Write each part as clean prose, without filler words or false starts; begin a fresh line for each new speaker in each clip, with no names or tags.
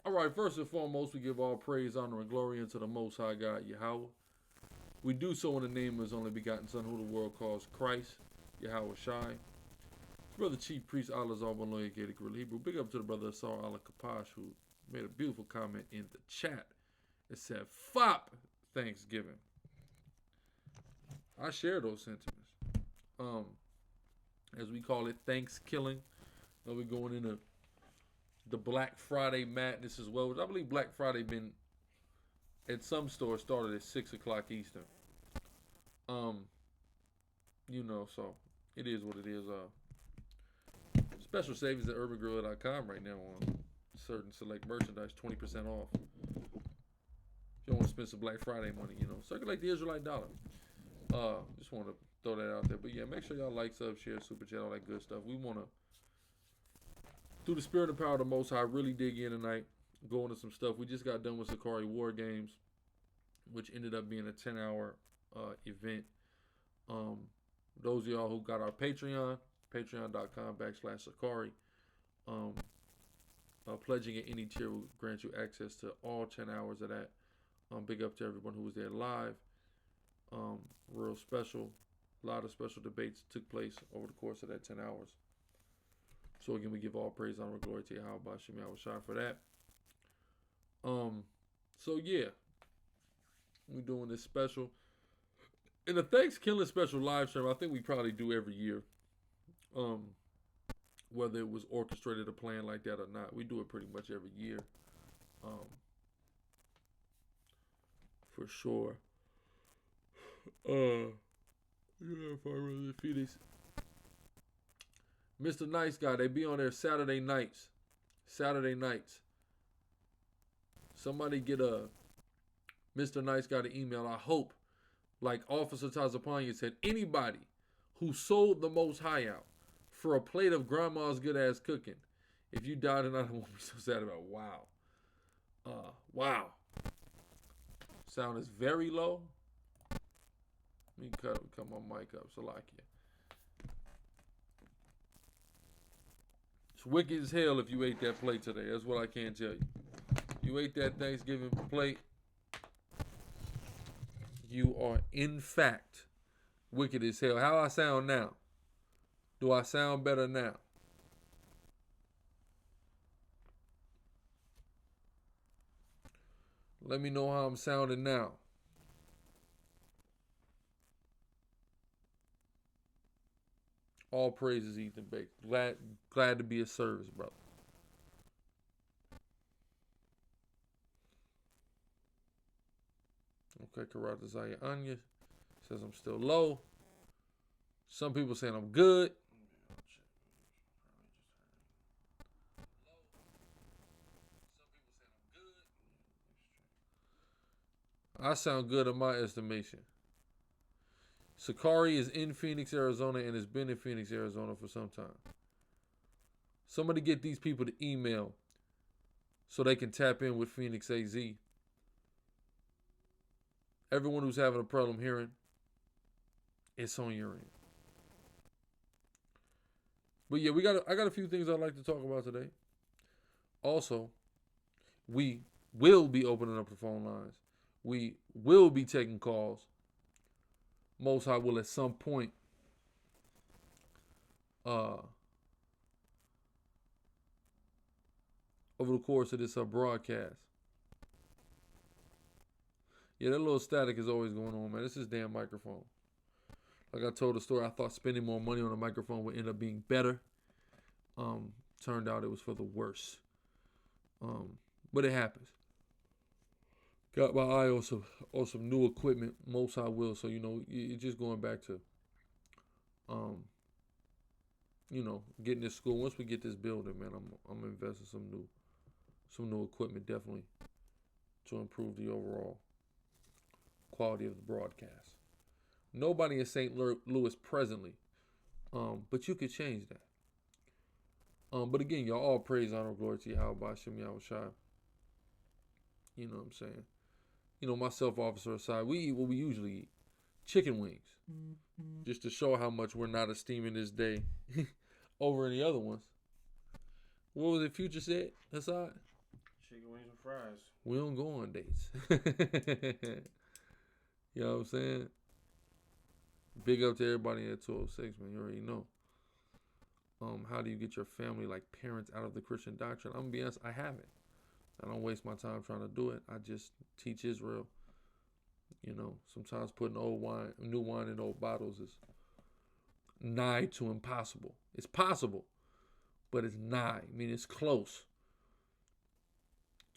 All right, first and foremost, we give all praise, honor, and glory unto the Most High God, Yahweh. We do so in the name of His only begotten Son, who the world calls Christ, Yahweh Shai. Brother Chief Priest Allah Zalban Gated Gorilla Hebrew. Big up to the brother Asar Allah Kapash, who made a beautiful comment in the chat. It said, "Fop Thanksgiving." I share those sentiments. As we call it, Thanksgiving. Now we're going into the Black Friday madness as well, which I believe Black Friday been at some stores started at 6 o'clock Eastern. So it is what it is. Special savings at urbangorilla.com right now on certain select merchandise, 20% off. If you don't want to spend some Black Friday money, circulate the Israelite dollar. Just want to throw that out there. But yeah, make sure y'all like, sub, share, super chat, all that good stuff. We want to, through the spirit and power of the Most High, really dig in tonight, go into some stuff. We just got done with Sicarii War Games, which ended up being a 10-hour event. Those of y'all who got our Patreon, patreon.com/Sicarii, pledging at any tier will grant you access to all 10 hours of that. Big up to everyone who was there live. Real special. A lot of special debates took place over the course of that 10 hours. So again, we give all praise, honor, and glory to Yahweh Bashem Yahweh Shai for that. So yeah, we're doing this special. In the Thanksgiving special live stream, I think we probably do every year. Whether it was orchestrated or planned like that or not, we do it pretty much every year. For sure. If I really Phoenix. Mr. Nice Guy, they be on there Saturday nights. Somebody get a Mr. Nice Guy to email. I hope, like Officer Tazapanya said, anybody who sold the Most High out for a plate of grandma's good ass cooking, if you die tonight, I won't be so sad about it. Wow. Sound is very low. Let me cut my mic up, so like you. It's wicked as hell if you ate that plate today. That's what I can tell you. You ate that Thanksgiving plate. You are, in fact, wicked as hell. How I sound now? Do I sound better now? Let me know how I'm sounding now. All praises, Ethan Baker. Glad to be of service, brother. Okay, Karata Zaya Anya says I'm still low. Some people saying I'm good. I sound good in my estimation. Sicarii is in Phoenix, Arizona, and has been in Phoenix, Arizona for some time. Somebody get these people to email so they can tap in with Phoenix AZ. Everyone who's having a problem hearing, it's on your end. But yeah, I got a few things I'd like to talk about today. Also, we will be opening up the phone lines. We will be taking calls. Most High will at some point over the course of this broadcast. Yeah, that little static is always going on, man. This is damn microphone. Like I told the story, I thought spending more money on a microphone would end up being better. Turned out it was for the worse. But it happens. Got my eye on some new equipment. Most I will. So you're just going back to getting this school. Once we get this building, man, I'm investing some new equipment definitely to improve the overall quality of the broadcast. Nobody in St. Louis presently, but you could change that. But again, y'all, all praise, honor, glory to Yahweh Bashem Yahweh Shai. You know what I'm saying? Myself, officer aside, we eat what we usually eat. Chicken wings. Mm-hmm. Just to show how much we're not esteeming this day over any other ones. What was it Future said? Hassan?
Chicken wings and fries.
We don't go on dates. You know what I'm saying? Big up to everybody at 206, man. You already know. How do you get your family, like parents, out of the Christian doctrine? I'm gonna be honest, I haven't. I don't waste my time trying to do it. I just teach Israel. You know, sometimes putting new wine in old bottles is nigh to impossible. It's possible, but it's nigh. I mean, it's close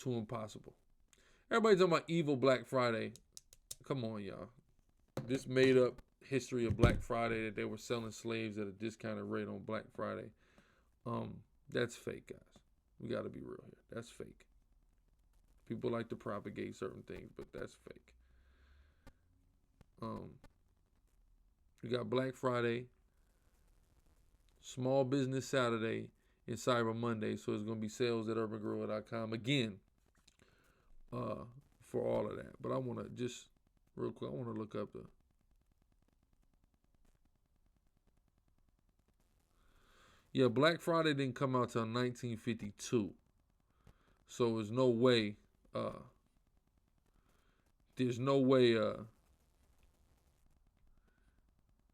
to impossible. Everybody talking about evil Black Friday. Come on, y'all. This made up history of Black Friday that they were selling slaves at a discounted rate on Black Friday. That's fake, guys. We got to be real here. That's fake. People like to propagate certain things, but that's fake. We got Black Friday, Small Business Saturday, and Cyber Monday. So it's going to be sales at urbangorilla.com again for all of that. But I want to just, real quick, I want to look up the... Yeah, Black Friday didn't come out till 1952. So there's no way,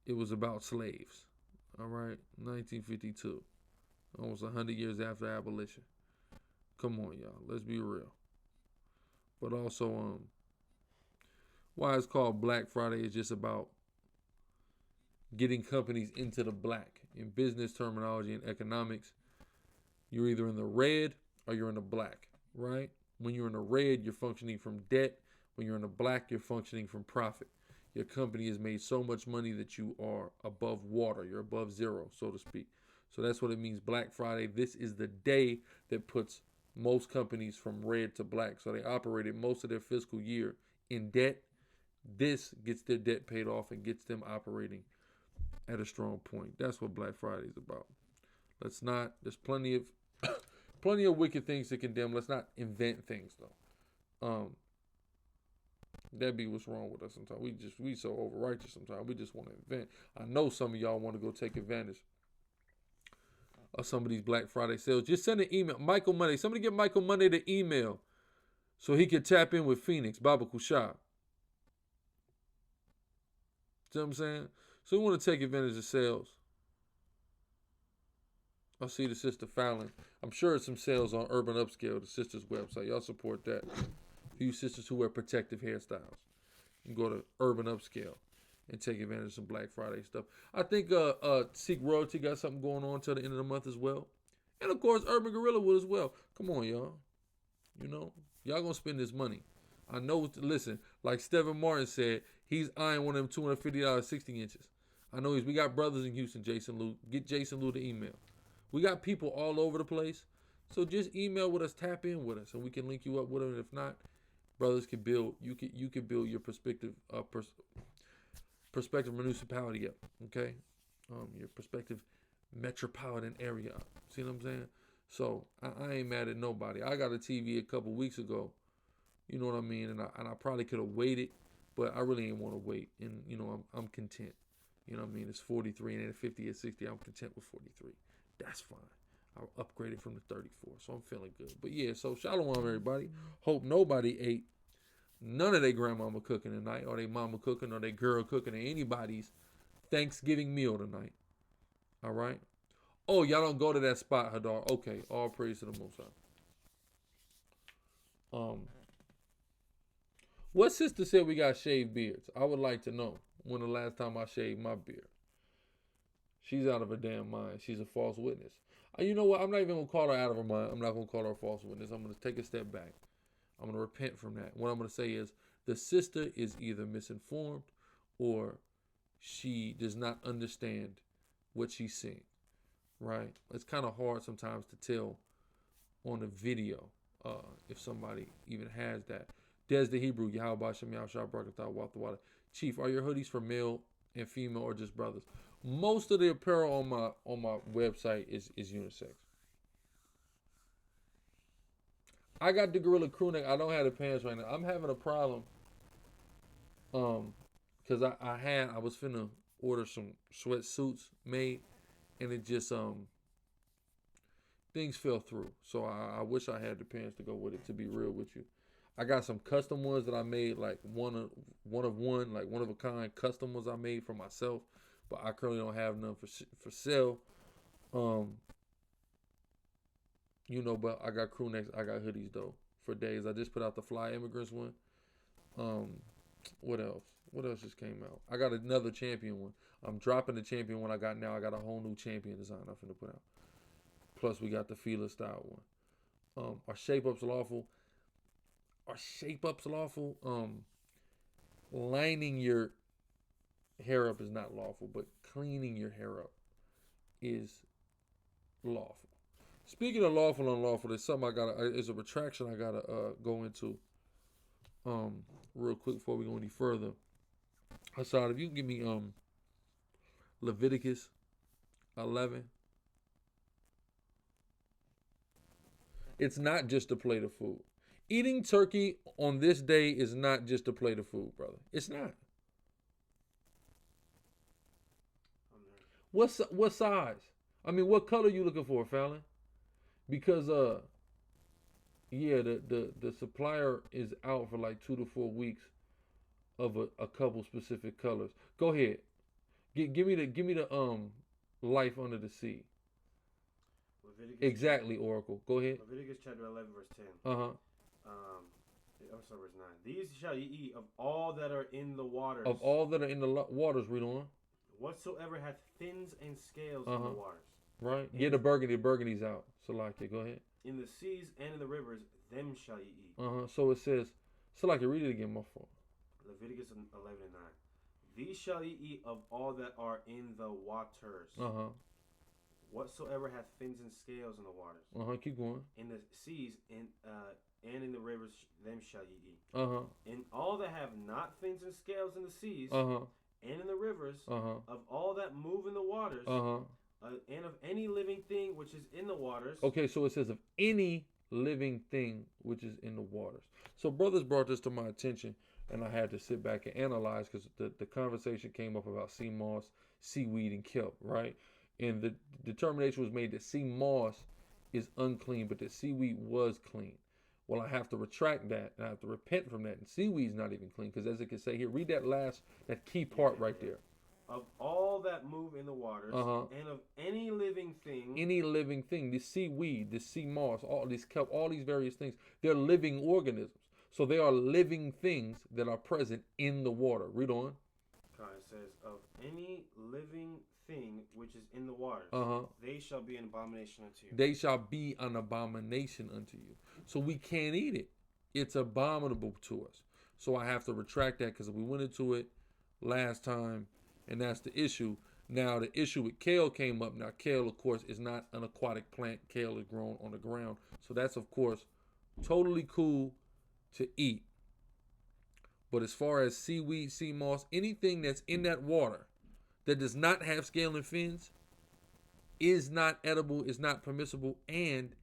it was about slaves. All right, 1952, almost 100 years after abolition. Come on, y'all, let's be real. But also, why it's called Black Friday is just about getting companies into the black. In business terminology and economics, you're either in the red or you're in the black, right? When you're in the red, you're functioning from debt. When you're in the black, you're functioning from profit. Your company has made so much money that you are above water. You're above zero, so to speak. So that's what it means, Black Friday. This is the day that puts most companies from red to black. So they operated most of their fiscal year in debt. This gets their debt paid off and gets them operating at a strong point. That's what Black Friday is about. Let's not, there's plenty of wicked things to condemn. Let's not invent things though. That be what's wrong with us sometimes. We so overrighteous sometimes. We just want to invent. I know some of y'all want to go take advantage of some of these Black Friday sales. Just send an email. Michael Monday. Somebody get Michael Monday the email so he can tap in with Phoenix, Baba Kushab. See what I'm saying? So we want to take advantage of sales. I see the sister Fallon. I'm sure it's some sales on Urban Upscale, the sister's website. Y'all support that. For you sisters who wear protective hairstyles, you can go to Urban Upscale and take advantage of some Black Friday stuff. I think Seek Royalty got something going on till the end of the month as well. And of course, Urban Gorilla will as well. Come on, y'all. You know, y'all gonna spend this money. I know, listen, like Stephen Martin said, he's eyeing one of them $250 60 inches. I know we got brothers in Houston, Jason Lou. Get Jason Lou the email. We got people all over the place. So just email with us, tap in with us, and we can link you up with them. And if not, brothers can build, you can build your prospective municipality up, okay? Your prospective metropolitan area up. See what I'm saying? So I ain't mad at nobody. I got a TV a couple weeks ago. You know what I mean? And I probably could have waited, but I really ain't want to wait. And you know, I'm content. You know what I mean? It's 43 and at 50 at 60, I'm content with 43. That's fine. I'll upgrade it from the 34, so I'm feeling good. But yeah, so shalom everybody. Hope nobody ate none of their grandmama cooking tonight, or their mama cooking, or their girl cooking, or anybody's Thanksgiving meal tonight. All right? Oh, y'all don't go to that spot, Hadar. Okay, all praise to the Most High. What sister said we got shaved beards? I would like to know when the last time I shaved my beard. She's out of her damn mind. She's a false witness. You know what? I'm not even going to call her out of her mind. I'm not going to call her a false witness. I'm going to take a step back. I'm going to repent from that. What I'm going to say is the sister is either misinformed or she does not understand what she's seeing, right? It's kind of hard sometimes to tell on a video if somebody even has that. Des the Hebrew, Yahweh Shem Yahshua Barakatah Water. Chief, are your hoodies for male and female or just brothers? Most of the apparel on my website is unisex. I got the Gorilla crew neck. I don't have the pants right now. I'm having a problem. Cause I was finna order some sweatsuits made, and it just things fell through. So I wish I had the pants to go with it, to be real with you. I got some custom ones that I made, like one of one, like one of a kind custom ones I made for myself, but I currently don't have none for sale. You know, but I got crew necks, I got hoodies though for days. I just put out the Fly Immigrants one. What else? What else just came out? I got another champion one. I'm dropping the champion one I got now. I got a whole new champion design I'm finna put out. Plus we got the Fila style one. Are shape ups lawful? Are shape ups lawful? Lining your hair up is not lawful, but cleaning your hair up is lawful. Speaking of lawful and unlawful, there's something it's a retraction I gotta go into real quick before we go any further. Hassan, if you can give me Leviticus 11. It's not just a plate of food. Eating turkey on this day is not just a plate of food, brother. It's not. What size? I mean, what color you looking for, Fallon? Because yeah, the supplier is out for like 2 to 4 weeks of a couple specific colors. Go ahead. Give me the life under the sea.
Leviticus
exactly, Oracle. Go ahead.
Leviticus chapter 11 verse 10. Verse 9. These shall ye eat of all that are in the waters.
Of all that are in the waters, read on.
Whatsoever hath fins and scales in the waters.
Right. Get the burgundy's out. Salakia, go ahead.
In the seas and in the rivers, them shall ye eat.
So it says, Salakia, read it again, my fault.
Leviticus 11 and 9. These shall ye eat of all that are in the waters. Whatsoever hath fins and scales in the waters.
Keep going.
In the seas and in the rivers, them shall ye eat. And all that have not fins and scales in the seas and in the rivers, of all that move in the waters, and of any living thing which is in the waters.
Okay, so it says of any living thing which is in the waters. So brothers brought this to my attention, and I had to sit back and analyze because the conversation came up about sea moss, seaweed, and kelp, right? And the determination was made that sea moss is unclean, but that seaweed was clean. Well, I have to retract that, and I have to repent from that. And seaweed's not even clean, because as it can say here, read that key part right there.
Of all that move in the waters, and of any living thing.
Any living thing, the seaweed, the sea moss, all these kelp, all these various things, they're living organisms. So they are living things that are present in the water. Read on.
It says, of any living thing which is in the waters, they shall be an abomination unto you.
They shall be an abomination unto you. So we can't eat it. It's abominable to us. So I have to retract that because we went into it last time, and that's the issue. Now the issue with kale came up. Now kale, of course, is not an aquatic plant. Kale is grown on the ground. So that's, of course, totally cool to eat. But as far as seaweed, sea moss, anything that's in that water that does not have scale and fins is not edible, is not permissible, and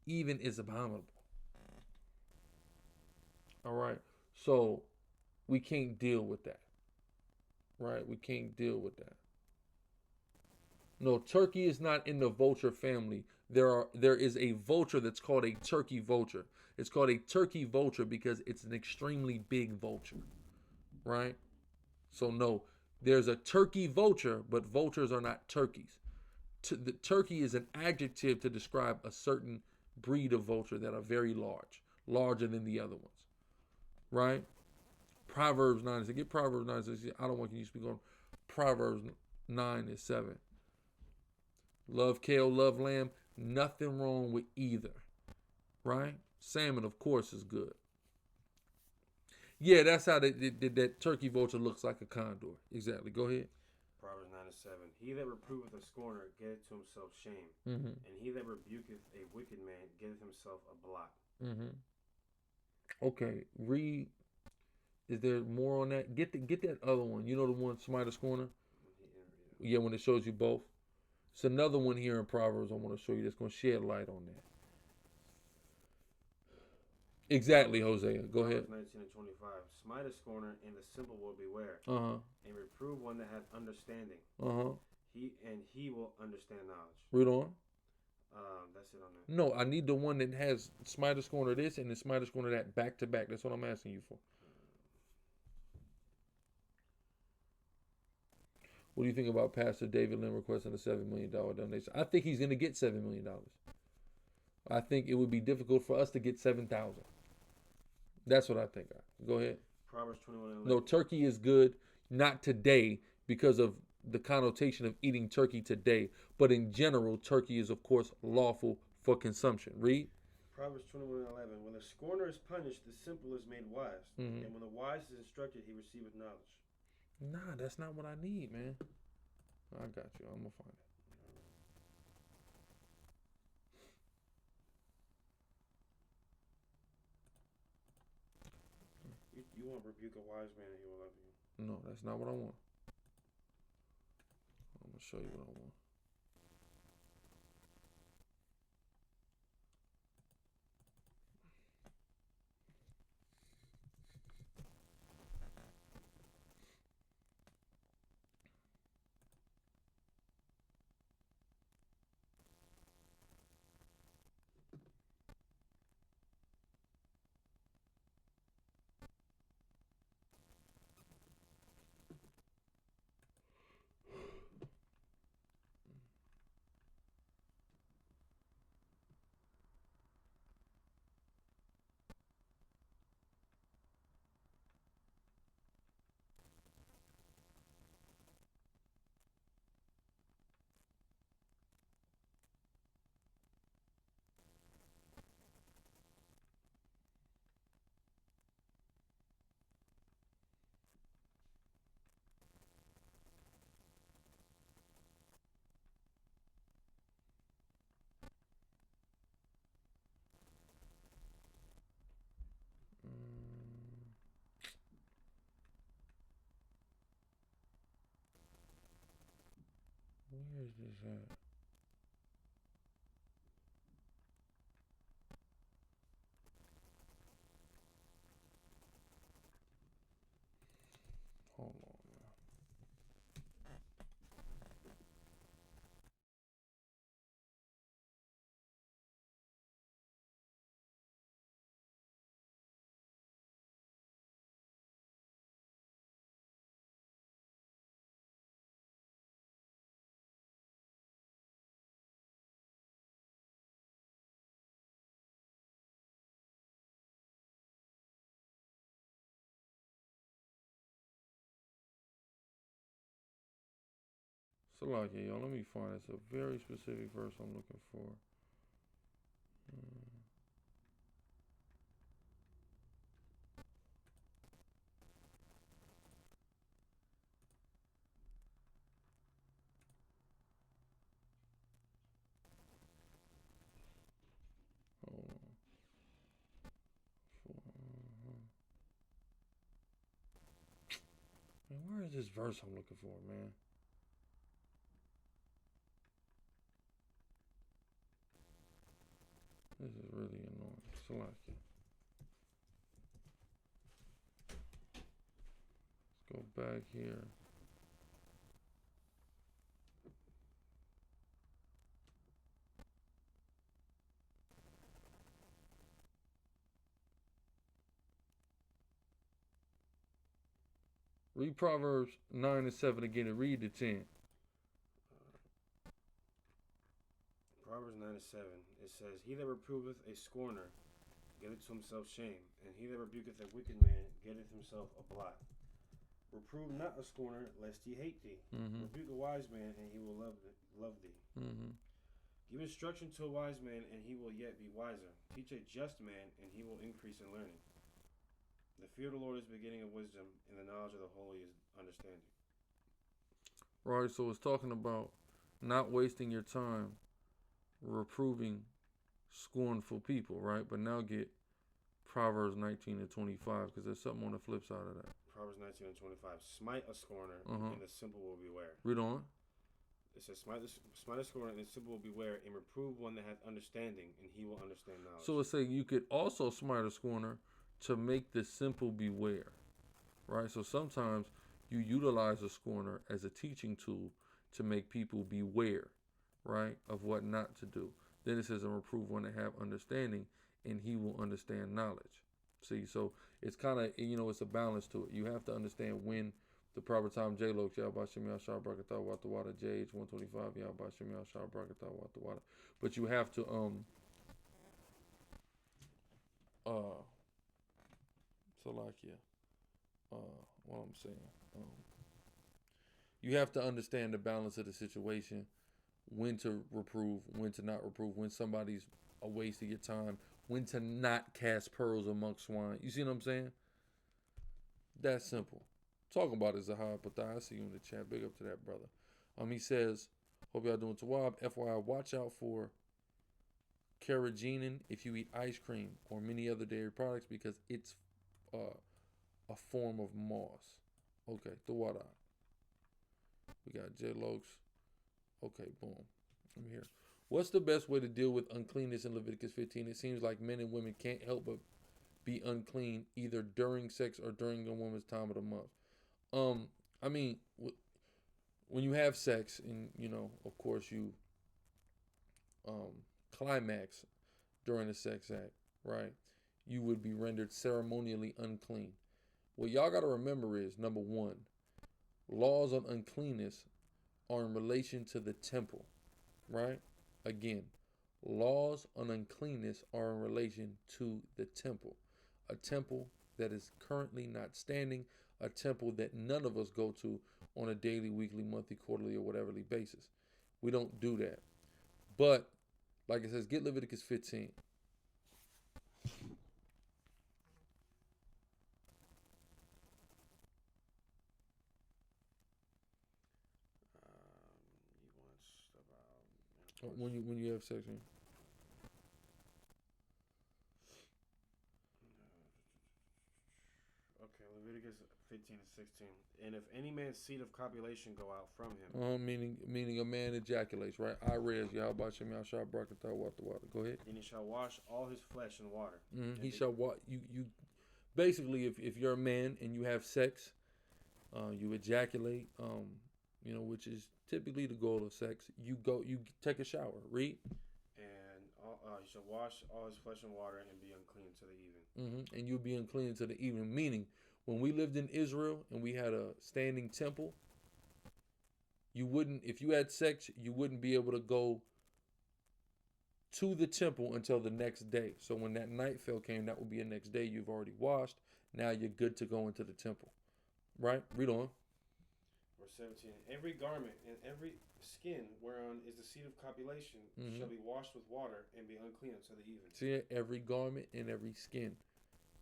even is abominable. All right. So we can't deal with that. Right? We can't deal with that. No, turkey is not in the vulture family. There is a vulture that's called a turkey vulture. It's called a turkey vulture because it's an extremely big vulture. Right? So no, there's a turkey vulture, but vultures are not turkeys. The turkey is an adjective to describe a certain breed of vulture that are very large, larger than the other ones. Right? Proverbs 9 says, get Proverbs 9 says, I don't want you to speak on Proverbs 9 and 7. Love kale, love lamb, nothing wrong with either. Right? Salmon, of course, is good. Yeah, that's how that turkey vulture looks like a condor. Exactly. Go ahead.
Proverbs 9 and 7. He that reproveth a scorner getteth to himself shame. And he that rebuketh a wicked man getteth himself a blot.
Okay, read. Is there more on that? Get that other one. You know the one, Smite a Scorner? Yeah, when it shows you both. It's another one here in Proverbs I want to show you that's going to shed light on that. Exactly, Hosea. Go ahead.
19 and 25. Smite a scorner, and the simple will beware. And reprove one that hath understanding. He will understand knowledge.
Read on.
That's it on that.
No, I need the one that has Smiter Scorner this and the Smiter Scorner that back to back. That's what I'm asking you for. What do you think about Pastor David Lynn requesting a $7 million donation? I think he's going to get $7 million. I think it would be difficult for us to get 7,000. That's what I think. Go ahead.
Proverbs 21:11.
No, turkey is good, not today because of the connotation of eating turkey today, but in general, turkey is of course lawful for consumption. Read.
Proverbs 21:11. When the scorner is punished, the simple is made wise, and when the wise is instructed, he receiveth knowledge.
Nah, that's not what I need, man. I got you. I'm gonna find it.
You want to rebuke a wise man and he will love you.
No, that's not what I want. I'm gonna show you what I want. Where is this at? Hold on. Salakia, y'all, let me find it. It's a very specific verse I'm looking for. Hold on. Man, where is this verse I'm looking for, man? This is really annoying. Salakia. Let's go back here. Read Proverbs 9 and 7 again and read the 10.
Proverbs 9 and 7. It says, He that reproveth a scorner getteth to himself shame, and he that rebuketh a wicked man getteth himself a blot. Reprove not a scorner, lest he hate thee. Rebuke a wise man, and he will love thee. Give instruction to a wise man, and he will yet be wiser. Teach a just man, and he will increase in learning. The fear of the Lord is the beginning of wisdom, and the knowledge of the holy is understanding.
Right, so it's talking about not wasting your time reproving scornful people, right? But now get Proverbs 19 and 25, because there's something on the flip side of that.
Proverbs 19 and 25. Smite a scorner, and the simple will beware.
Read on.
It says, smite a scorner, and the simple will beware, and reprove one that hath understanding, and he will understand knowledge.
So it's saying you could also smite a scorner to make the simple beware, right? So sometimes you utilize a scorner as a teaching tool to make people beware, right, of what not to do. Then it says, and reprove one that have understanding, and he will understand knowledge. See, so it's kind of, it's a balance to it. You have to understand when the proper time. J-Lo, Yahbashim Yahshua Barakatah Wat the Water, JH 125, Yahbashim Yahshua Barakatah Wat the Water. But you have to, what I'm saying, you have to understand the balance of the situation, when to reprove, when to not reprove, when somebody's a waste of your time, when to not cast pearls amongst swine. You see what I'm saying? That's simple. Talking about it, Zahar Patah. I see you in the chat. Big up to that brother. He says, hope y'all doing Tawab. FYI, watch out for carrageenan if you eat ice cream or many other dairy products, because it's a form of moss. Okay, Tawada. We got J-Lokes. Okay, boom. I'm here. What's the best way to deal with uncleanness in Leviticus 15? It seems like men and women can't help but be unclean either during sex or during a woman's time of the month. I mean, when you have sex and, of course you climax during the sex act, right? You would be rendered ceremonially unclean. What y'all got to remember is, number one, laws on uncleanness are in relation to the temple, right? Again, laws on uncleanness are in relation to the temple. A temple that is currently not standing, a temple that none of us go to on a daily, weekly, monthly, quarterly, or whateverly basis. We don't do that. But, like it says, get Leviticus 15. When you have sex, man.
Okay, Leviticus 15 and 16. And if any man's seed of copulation go out from him.
Meaning a man ejaculates, right? I read Yahbashim Yahshua Barakatah Wat the Water. Go ahead.
And he shall wash all his flesh in water.
Mm-hmm. He shall wash. You basically, if you're a man and you have sex, you ejaculate, which is typically the goal of sex. You take a shower. Read.
And he shall wash all his flesh in water and be unclean to the even.
Mm-hmm. And you'll be unclean to the even. Meaning, when we lived in Israel and we had a standing temple, if you had sex, you wouldn't be able to go to the temple until the next day. So when that nightfall came, that would be the next day. You've already washed. Now you're good to go into the temple. Right? Read on.
Verse 17. Every garment and every skin whereon is the seed of copulation shall be washed with water and be unclean until the even.
See, every garment and every skin.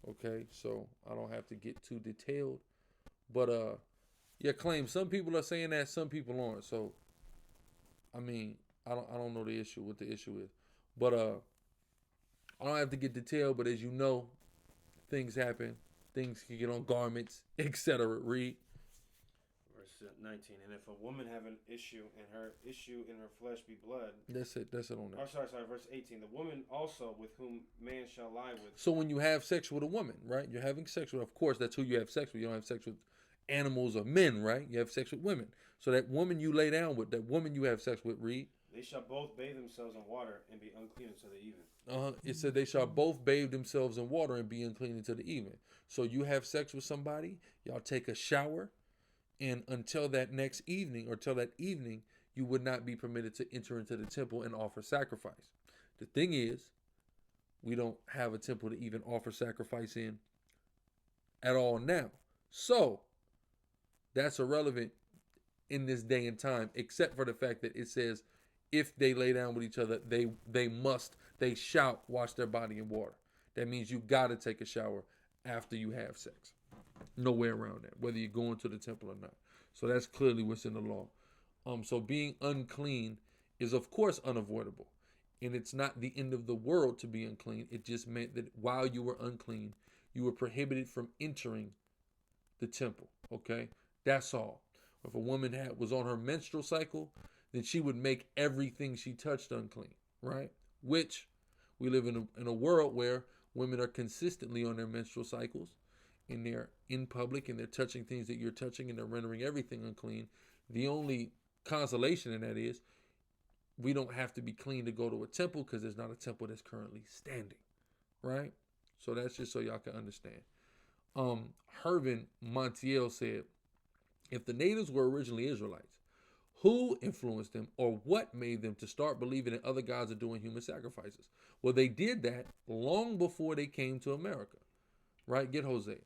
Okay, so I don't have to get too detailed. But claim some people are saying that, some people aren't. So I mean, I don't know the issue, what the issue is. But I don't have to get detailed, but as you know, things happen. Things can get on garments, etc. Read.
Verse 19. And if a woman have an issue, and her issue in her flesh be blood.
That's it on that.
Oh, sorry. Verse 18. The woman also with whom man shall lie with.
So when you have sex with a woman, right? You're having sex with, of course, that's who you have sex with. You don't have sex with animals or men, right? You have sex with women. So that woman you lay down with, that woman you have sex with, read.
They shall both bathe themselves in water and be unclean until the even.
It said they shall both bathe themselves in water and be unclean until the even. So you have sex with somebody, y'all take a shower, and until that next evening, or till that evening, you would not be permitted to enter into the temple and offer sacrifice. The thing is, we don't have a temple to even offer sacrifice in at all now. So that's irrelevant in this day and time, except for the fact that it says if they lay down with each other, they shall wash their body in water. That means you got to take a shower after you have sex. No way around that, whether you're going to the temple or not. So that's clearly what's in the law. So being unclean is, of course, unavoidable. And it's not the end of the world to be unclean. It just meant that while you were unclean, you were prohibited from entering the temple. Okay? That's all. If a woman was on her menstrual cycle, then she would make everything she touched unclean, right? Which we live in a world where women are consistently on their menstrual cycles, and they're in public, and they're touching things that you're touching, and they're rendering everything unclean. The only consolation in that is we don't have to be clean to go to a temple because there's not a temple that's currently standing, right? So that's just so y'all can understand. Hervin Montiel said, if the natives were originally Israelites, who influenced them or what made them to start believing in other gods and doing human sacrifices? Well, they did that long before they came to America, right? Get Hosea.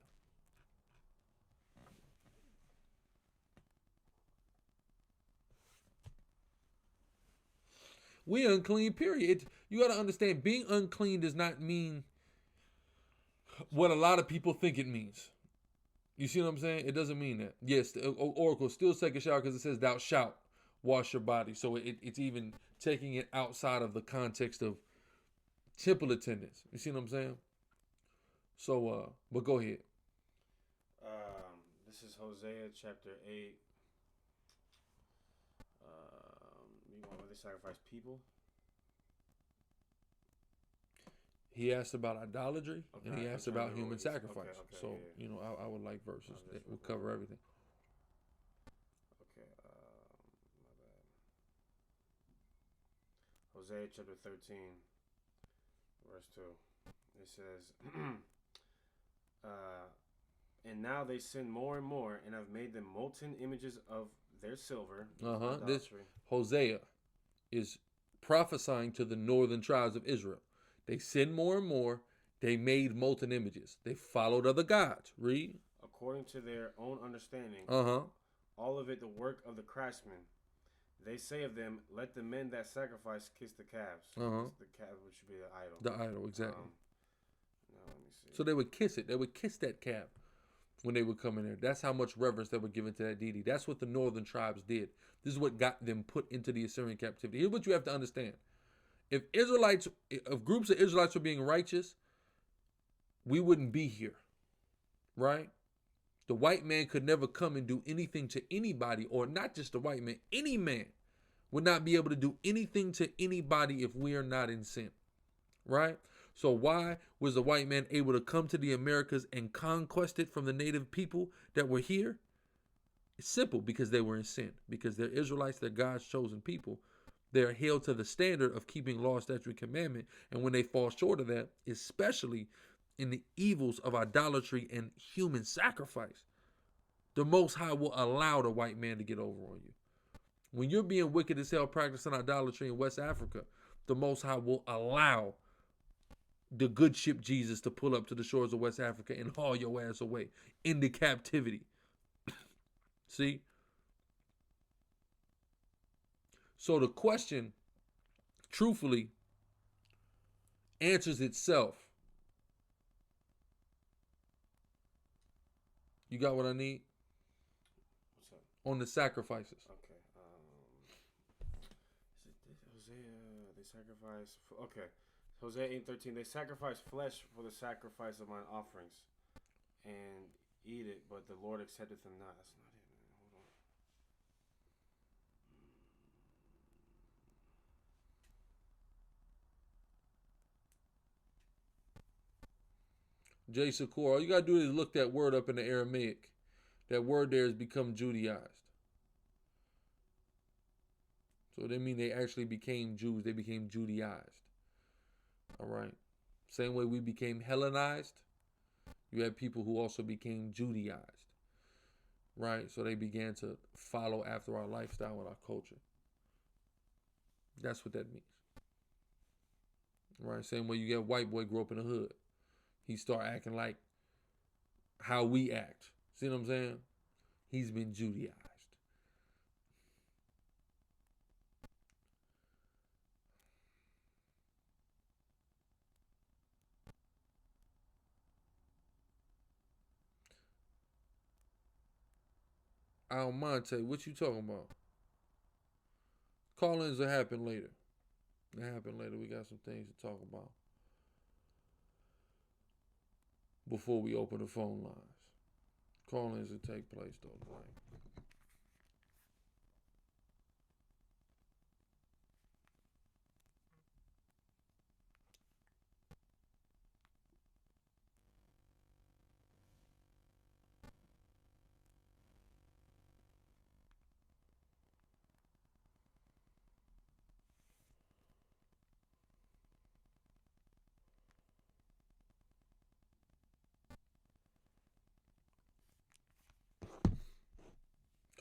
We unclean, period. You got to understand, being unclean does not mean what a lot of people think it means. You see what I'm saying? It doesn't mean that. Yes, the oracle still take a shower because it says thou shalt wash your body. So it's even taking it outside of the context of temple attendance. You see what I'm saying? So, but go ahead.
This is Hosea chapter 8. You want where they sacrifice people?
He asked about idolatry, and he asked about human sacrifice.
Okay,
so,
yeah.
I would like verses that will cover everything.
Okay, my bad. Hosea chapter 13, verse 2. It says, and now they sin more and more, and have made them molten images of their silver.
This Hosea is prophesying to the northern tribes of Israel. They sinned more and more. They made molten images. They followed other gods. Read.
According to their own understanding. All of it the work of the craftsmen. They say of them, let the men that sacrifice kiss the calves. The calf, which should be the idol.
The idol, exactly.
Now, let me see.
So they would kiss it. They would kiss that calf when they would come in there. That's how much reverence they were given to that deity. That's what the northern tribes did. This is what got them put into the Assyrian captivity. Here's what you have to understand. If groups of Israelites were being righteous, we wouldn't be here, right? The white man could never come and do anything to anybody, or not just the white man, any man would not be able to do anything to anybody if we are not in sin, right? So why was the white man able to come to the Americas and conquest it from the native people that were here? It's simple, because they were in sin, because they're Israelites, they're God's chosen people. They're held to the standard of keeping law, statute, and commandment. And when they fall short of that, especially in the evils of idolatry and human sacrifice, the Most High will allow the white man to get over on you. When you're being wicked as hell practicing idolatry in West Africa, the Most High will allow the good ship Jesus to pull up to the shores of West Africa and haul your ass away into captivity. See? So the question, truthfully, answers itself. You got what I need?
What's up?
On the sacrifices.
Okay. Hosea, they sacrifice. Okay. Hosea 8:13. They sacrifice flesh for the sacrifice of mine offerings, and eat it, but the Lord accepteth them not. That's not it, man. Hold on.
Jay Secor, all you gotta do is look that word up in the Aramaic. That word there has become Judaized. So they mean they actually became Jews. They became Judaized. All right. Same way we became Hellenized, you had people who also became Judaized. Right? So they began to follow after our lifestyle and our culture. That's what that means. Right? Same way you get white boy grow up in the hood. He start acting like how we act. See what I'm saying? He's been Judaized. Almonte, what you talking about? Call-ins will happen later. They happen later. We got some things to talk about before we open the phone lines. Call-ins will take place though tonight.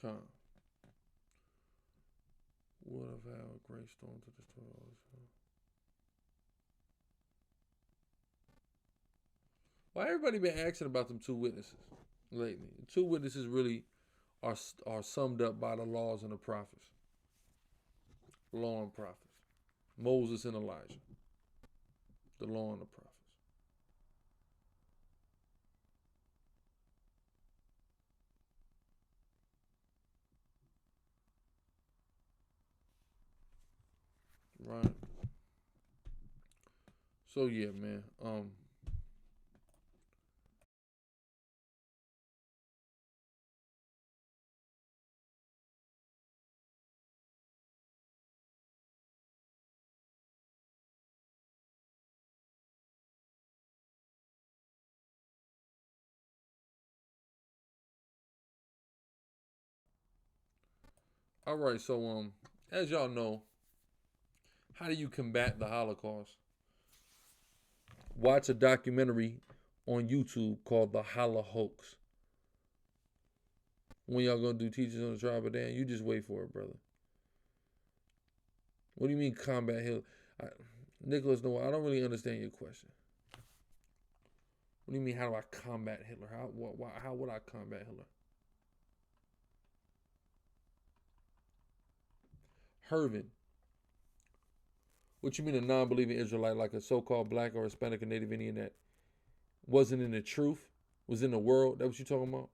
Con. Would have had a great storm to destroy all this. Why everybody been asking about them two witnesses lately? The two witnesses really are summed up by the laws and the prophets. Law and prophets. Moses and Elijah. The law and the prophets. Right. So yeah, man. All right, so as y'all know, how do you combat the Holocaust? Watch a documentary on YouTube called The Holocaust. When y'all gonna do Teachers on the Tribe of Dan? You just wait for it, brother. What do you mean combat Hitler? Nicholas, no, I don't really understand your question. What do you mean, how do I combat Hitler? How would I combat Hitler? Hervin. What you mean a non-believing Israelite, like a so-called black or Hispanic or Native Indian that wasn't in the truth, was in the world? That what you talking about?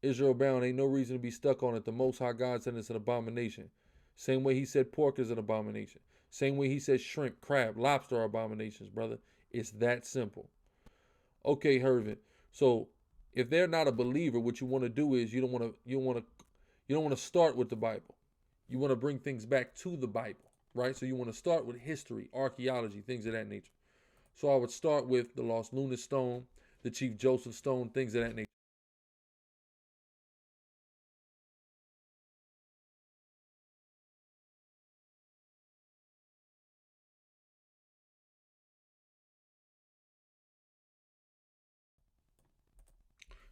Israel bound, ain't no reason to be stuck on it. The Most High God said it's an abomination. Same way he said pork is an abomination. Same way he said shrimp, crab, lobster are abominations, brother. It's that simple. Okay, Hervin. So if they're not a believer, what you want to do is you don't want to start with the Bible. You want to bring things back to the Bible, right? So you want to start with history, archaeology, things of that nature. So I would start with the Lost Lunar Stone, the Chief Joseph Stone, things of that nature.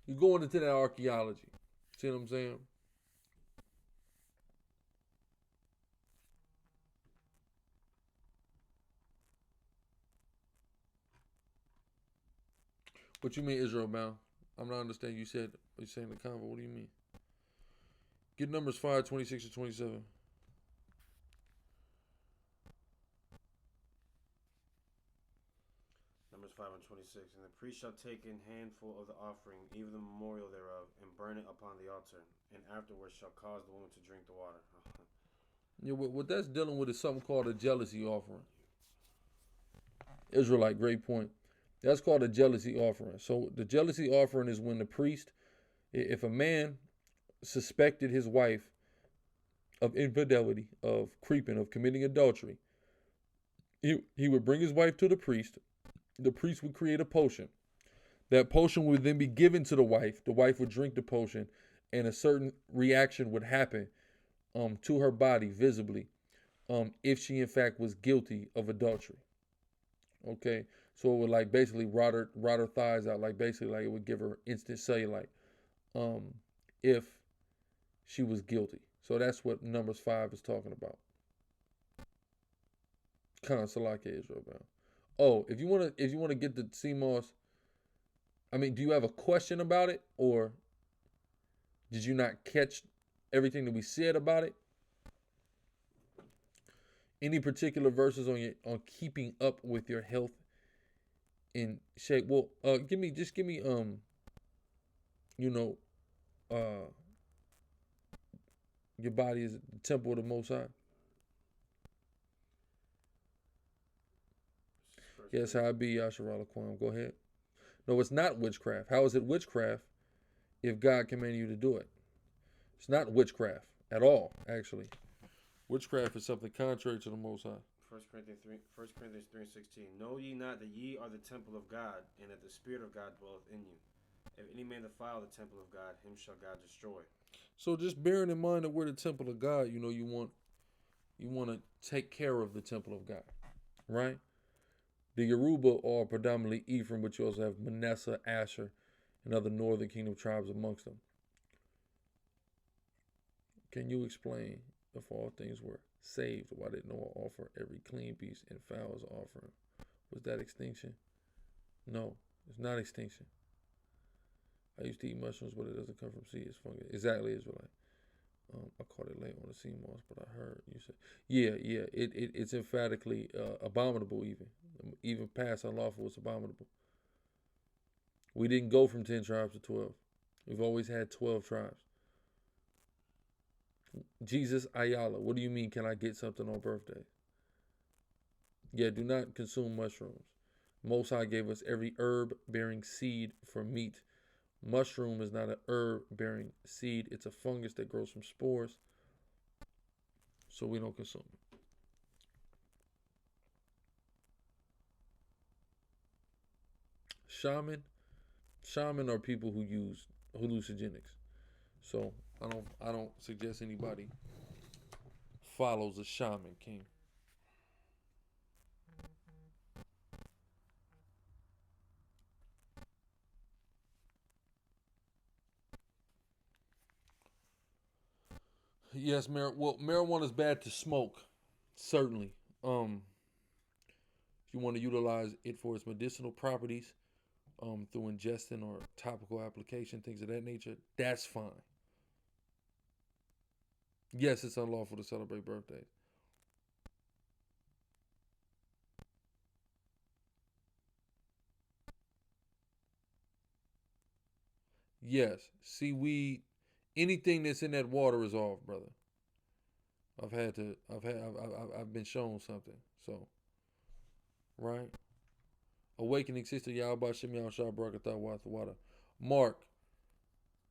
You're going into that archaeology. See what I'm saying? What you mean Israel bound? I'm not understanding. You said you're saying the convo. What do you mean? Get Numbers 5, 26 to 27.
Numbers 5 and 26. And the priest shall take an handful of the offering, even the memorial thereof, and burn it upon the altar, and afterwards shall cause the woman to drink the water.
Yeah, what that's dealing with is something called a jealousy offering. Israelite, great point. That's called a jealousy offering. So the jealousy offering is when the priest, if a man suspected his wife of infidelity, of creeping, of committing adultery, he would bring his wife to the priest. The priest would create a potion. That potion would then be given to the wife. The wife would drink the potion, and a certain reaction would happen to her body visibly if she in fact was guilty of adultery. Okay, so it would like basically rot her thighs out, like basically like it would give her instant cellulite if she was guilty. So that's what Numbers 5 is talking about. Salaki Israel bound. Oh, if you wanna get the CMOS, I mean, do you have a question about it, or did you not catch everything that we said about it? Any particular verses on keeping up with your health in shape? Well, give me your body is the temple of the Most High. Yes, how I be Yasharala Kwam. Go ahead. No, it's not witchcraft. How is it witchcraft if God commanded you to do it? It's not witchcraft at all, actually. Witchcraft is something contrary to the Most High.
1 Corinthians 3:16. Know ye not that ye are the temple of God, and that the Spirit of God dwelleth in you? If any man defile the temple of God, him shall God destroy.
So just bearing in mind that we're the temple of God, you want to take care of the temple of God, right? The Yoruba are predominantly Ephraim, but you also have Manasseh, Asher, and other northern kingdom tribes amongst them. Can you explain, if all things were saved, why did Noah offer every clean beast and fowl as offering? Was that extinction? No, it's not extinction. I used to eat mushrooms, but it doesn't come from seed. It's fungus. Exactly, Israelite. I caught it late on the sea moss, but I heard you said, yeah. It's emphatically abominable, even past unlawful. It's abominable. We didn't go from 10 tribes to 12. We've always had 12 tribes. Jesus Ayala, what do you mean? Can I get something on birthday? Yeah, do not consume mushrooms. Most High gave us every herb bearing seed for meat. Mushroom is not an herb bearing seed. It's a fungus that grows from spores. So we don't consume it. Shaman are people who use hallucinogenics. So I don't suggest anybody follows a shaman, King. Yes, marijuana is bad to smoke, certainly. If you want to utilize it for its medicinal properties, through ingestion or topical application, things of that nature, that's fine. Yes, it's unlawful to celebrate birthdays. Yes, seaweed, anything that's in that water is off, brother. I've been shown something. So, right? Awakening sister Yahweh Shem Yahshua Barakatah Wathawada. Mark,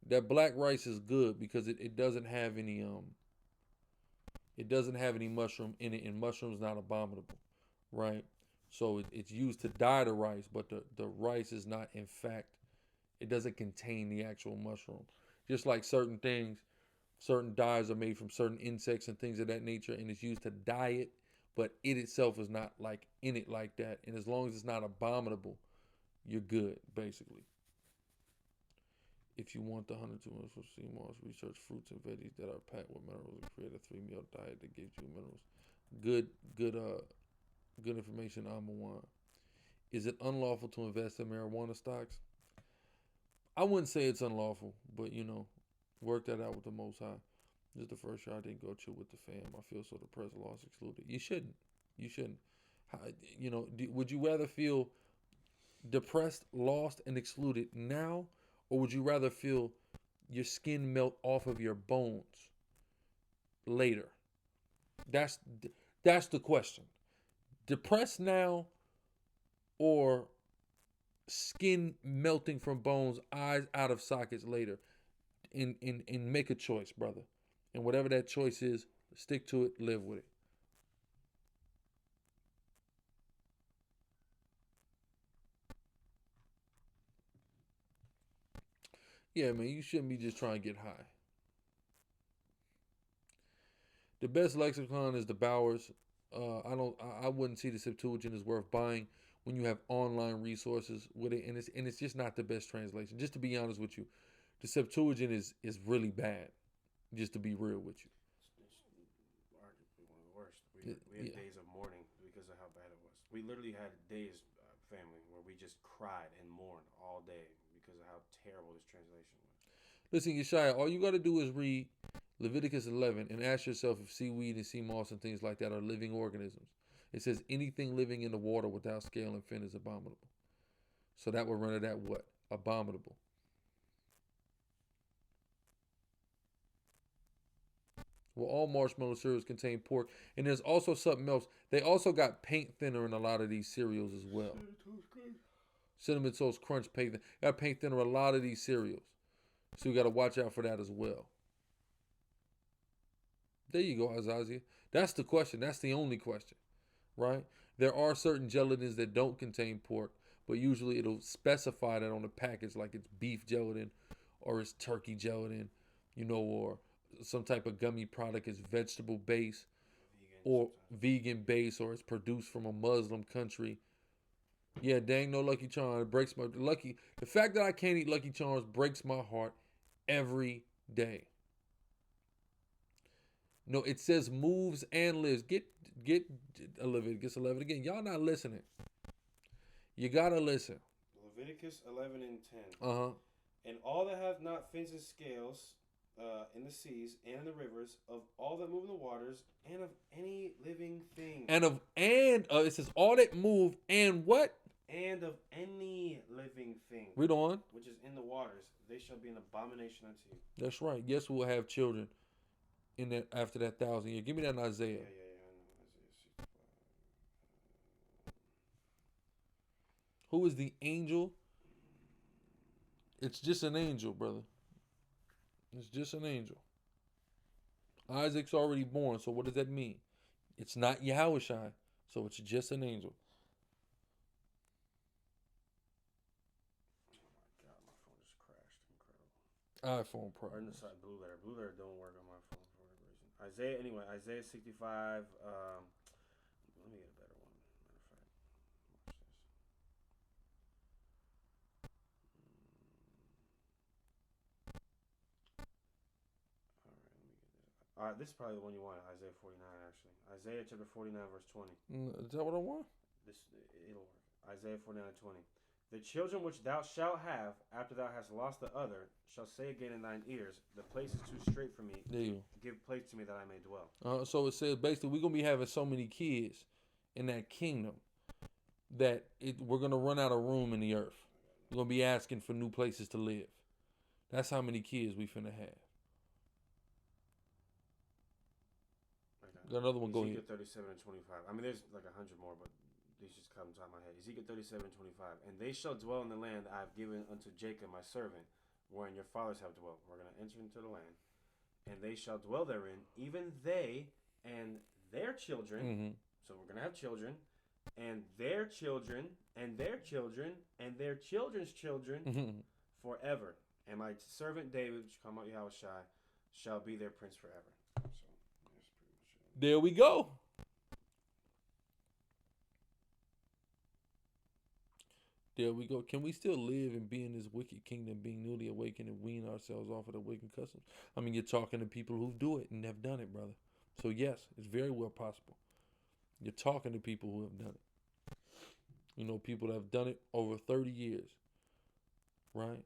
that black rice is good because it doesn't have any mushroom in it, and mushroom's not abominable, right? So it's used to dye the rice, but the rice is not, in fact, it doesn't contain the actual mushroom. Just like certain things, certain dyes are made from certain insects and things of that nature, and it's used to dye it, but it itself is not like in it like that. And as long as it's not abominable, you're good, basically. If you want the 102 minerals from sea moss, research fruits and veggies that are packed with minerals and create a 3-meal diet that gives you minerals. Good information, Amawan. Is it unlawful to invest in marijuana stocks? I wouldn't say it's unlawful, but work that out with the Most High. This is the first year I didn't go chill with the fam. I feel so depressed, lost, excluded. You shouldn't. Would you rather feel depressed, lost, and excluded now, or would you rather feel your skin melt off of your bones later? That's the question. Depressed now, or skin melting from bones, eyes out of sockets later? And make a choice, brother. And whatever that choice is, stick to it, live with it. Yeah, man, you shouldn't be just trying to get high. The best lexicon is the Bowers. I wouldn't see the Septuagint as worth buying when you have online resources with it, and it's just not the best translation. Just to be honest with you, the Septuagint is really bad. Just to be real with you.
It's arguably one of the worst. We had days of mourning because of how bad it was. We literally had days, family, where we just cried and mourned all day because of how terrible this translation was.
Listen, Yeshaya, all you got to do is read Leviticus 11 and ask yourself if seaweed and sea moss and things like that are living organisms. It says anything living in the water without scale and fin is abominable. So that would render that what? Abominable. Well, all marshmallow cereals contain pork. And there's also something else. They also got paint thinner in a lot of these cereals as well. Cinnamon Toast Crunch paint thinner. Got paint thinner in a lot of these cereals. So you got to watch out for that as well. There you go, Azaziah. That's the question. That's the only question, right? There are certain gelatins that don't contain pork, but usually it'll specify that on the package, like it's beef gelatin or it's turkey gelatin, or some type of gummy product is vegetable based or vegan based, or it's produced from a Muslim country. Yeah, dang, no Lucky Charms. It breaks my the fact that I can't eat Lucky Charms breaks my heart every day. No, it says moves and lives. Get Leviticus 11 again. Y'all not listening. You gotta listen.
Leviticus 11 and 10.
Uh-huh.
And all that have not fins and scales in the seas and in the rivers, of all that move in the waters, and of any living thing.
It says all that move and what?
And of any living thing.
Read on.
Which is in the waters, they shall be an abomination unto you.
That's right. Yes, we'll have children in that after that 1,000 years. Give me that in Isaiah.
Yeah, I know. Isaiah 65.
Who is the angel? It's just an angel, brother. It's just an angel. Isaac's already born, so what does that mean? It's not Yahushua, so it's just an angel.
Oh my God, my phone just crashed. Incredible.
iPhone Pro.
Or in the side, Blue Letter don't work on my phone for whatever reason. Isaiah 65. Let me get a better one. Matter of fact, watch this. All right, this is probably the one you want. Isaiah 49, actually. Isaiah chapter 49, verse 20.
Is that what I want?
It'll work. Isaiah 49 and 20. The children which thou shalt have, after thou hast lost the other, shall say again in thine ears, the place is too straight for me.
There you go.
Give place to me that I may dwell.
So it says basically we're going to be having so many kids in that kingdom that we're going to run out of room in the earth. We're going to be asking for new places to live. That's how many kids we finna have. Got another one. Go ahead.
Ezekiel 37 and 25. I mean, there's like 100 more, but these just come to my head. Ezekiel 37 and 25. And they shall dwell in the land I have given unto Jacob my servant, wherein your fathers have dwelt. We're going to enter into the land. And they shall dwell therein, even they and their children. Mm-hmm. So we're going to have children. And their children, and their children, and their children's children, mm-hmm. forever. And my servant David, which come out Yahushua, shall be their prince forever.
There we go. There we go. Can we still live and be in this wicked kingdom, being newly awakened and wean ourselves off of the wicked customs? I mean, you're talking to people who do it and have done it, brother. So yes, it's very well possible. You're talking to people who have done it. You know, people that have done it over 30 years, right?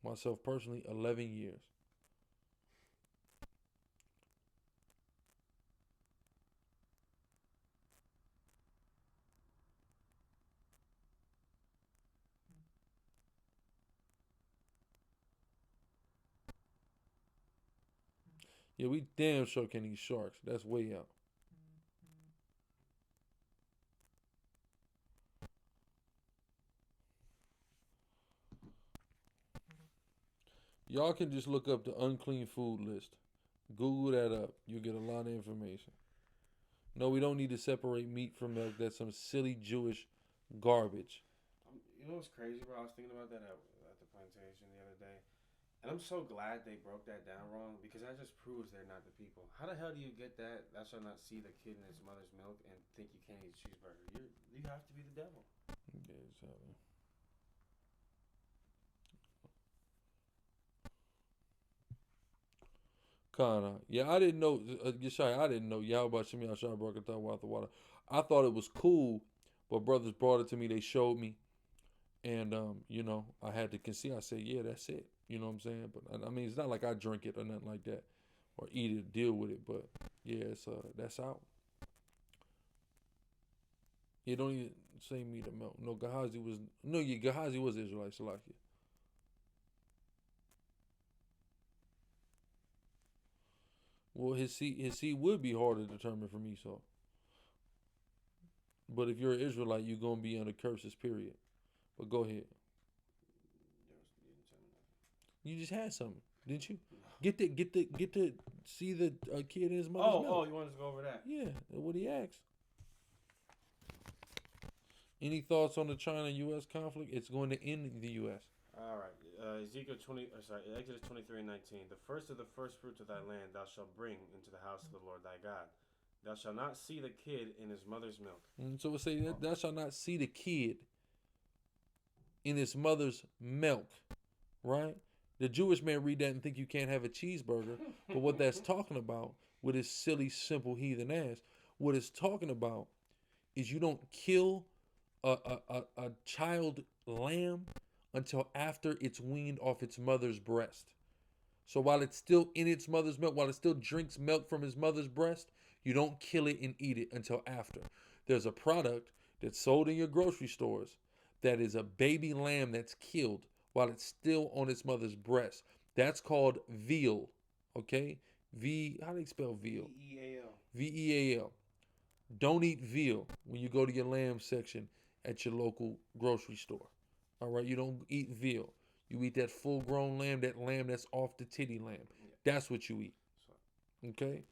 Myself personally, 11 years. Yeah, we damn sure can eat sharks. That's way out. Y'all can just look up the unclean food list. Google that up. You'll get a lot of information. No, we don't need to separate meat from milk. That's some silly Jewish garbage.
You know what's crazy, bro? I was thinking about that at the plantation the other day. And I'm so glad they broke that down wrong, because that just proves they're not the people. How the hell do you get that? Thou shalt not see the kid in his mother's milk and think you can't eat a cheeseburger. You have to be the devil.
Yeah, exactly. Kinda. Yeah, I didn't know. Yeshai, I didn't know. Yahweh Shemi Ashai Barakatah Watha Water. I thought it was cool, but brothers brought it to me. They showed me, and you know, I had to concede. I said, yeah, that's it. You know what I'm saying? But I mean, it's not like I drink it or nothing like that, or eat it, deal with it. But yeah, it's that's out. You don't even say meat or milk. No, Gehazi was Israelite, Salakia. Well, his seed would be hard to determine from Esau. But if you're an Israelite, you're gonna be under curses. Period. But go ahead. You just had something, didn't you? Get to see the kid in his mother's milk.
Oh, you wanted to go over that?
Yeah, what he asked. Any thoughts on the China-U.S. conflict? It's going to end in the U.S.
All right. Exodus 23 and 19. The first of the first fruits of thy land thou shalt bring into the house of the Lord thy God. Thou shalt not see the kid in his mother's milk.
So we'll say that thou shalt not see the kid in his mother's milk, right? The Jewish man read that and think you can't have a cheeseburger, but what that's talking about with his silly, simple heathen ass. What it's talking about is you don't kill a child lamb until after it's weaned off its mother's breast. So while it's still in its mother's milk, while it still drinks milk from his mother's breast, you don't kill it and eat it until after. There's a product that's sold in your grocery stores that is a baby lamb that's killed while it's still on its mother's breast. That's called veal. Okay? How do you spell veal?
V-E-A-L.
V-E-A-L. Don't eat veal when you go to your lamb section at your local grocery store. All right? You don't eat veal. You eat that full-grown lamb, that lamb that's off the titty lamb. Yeah. That's what you eat. Okay?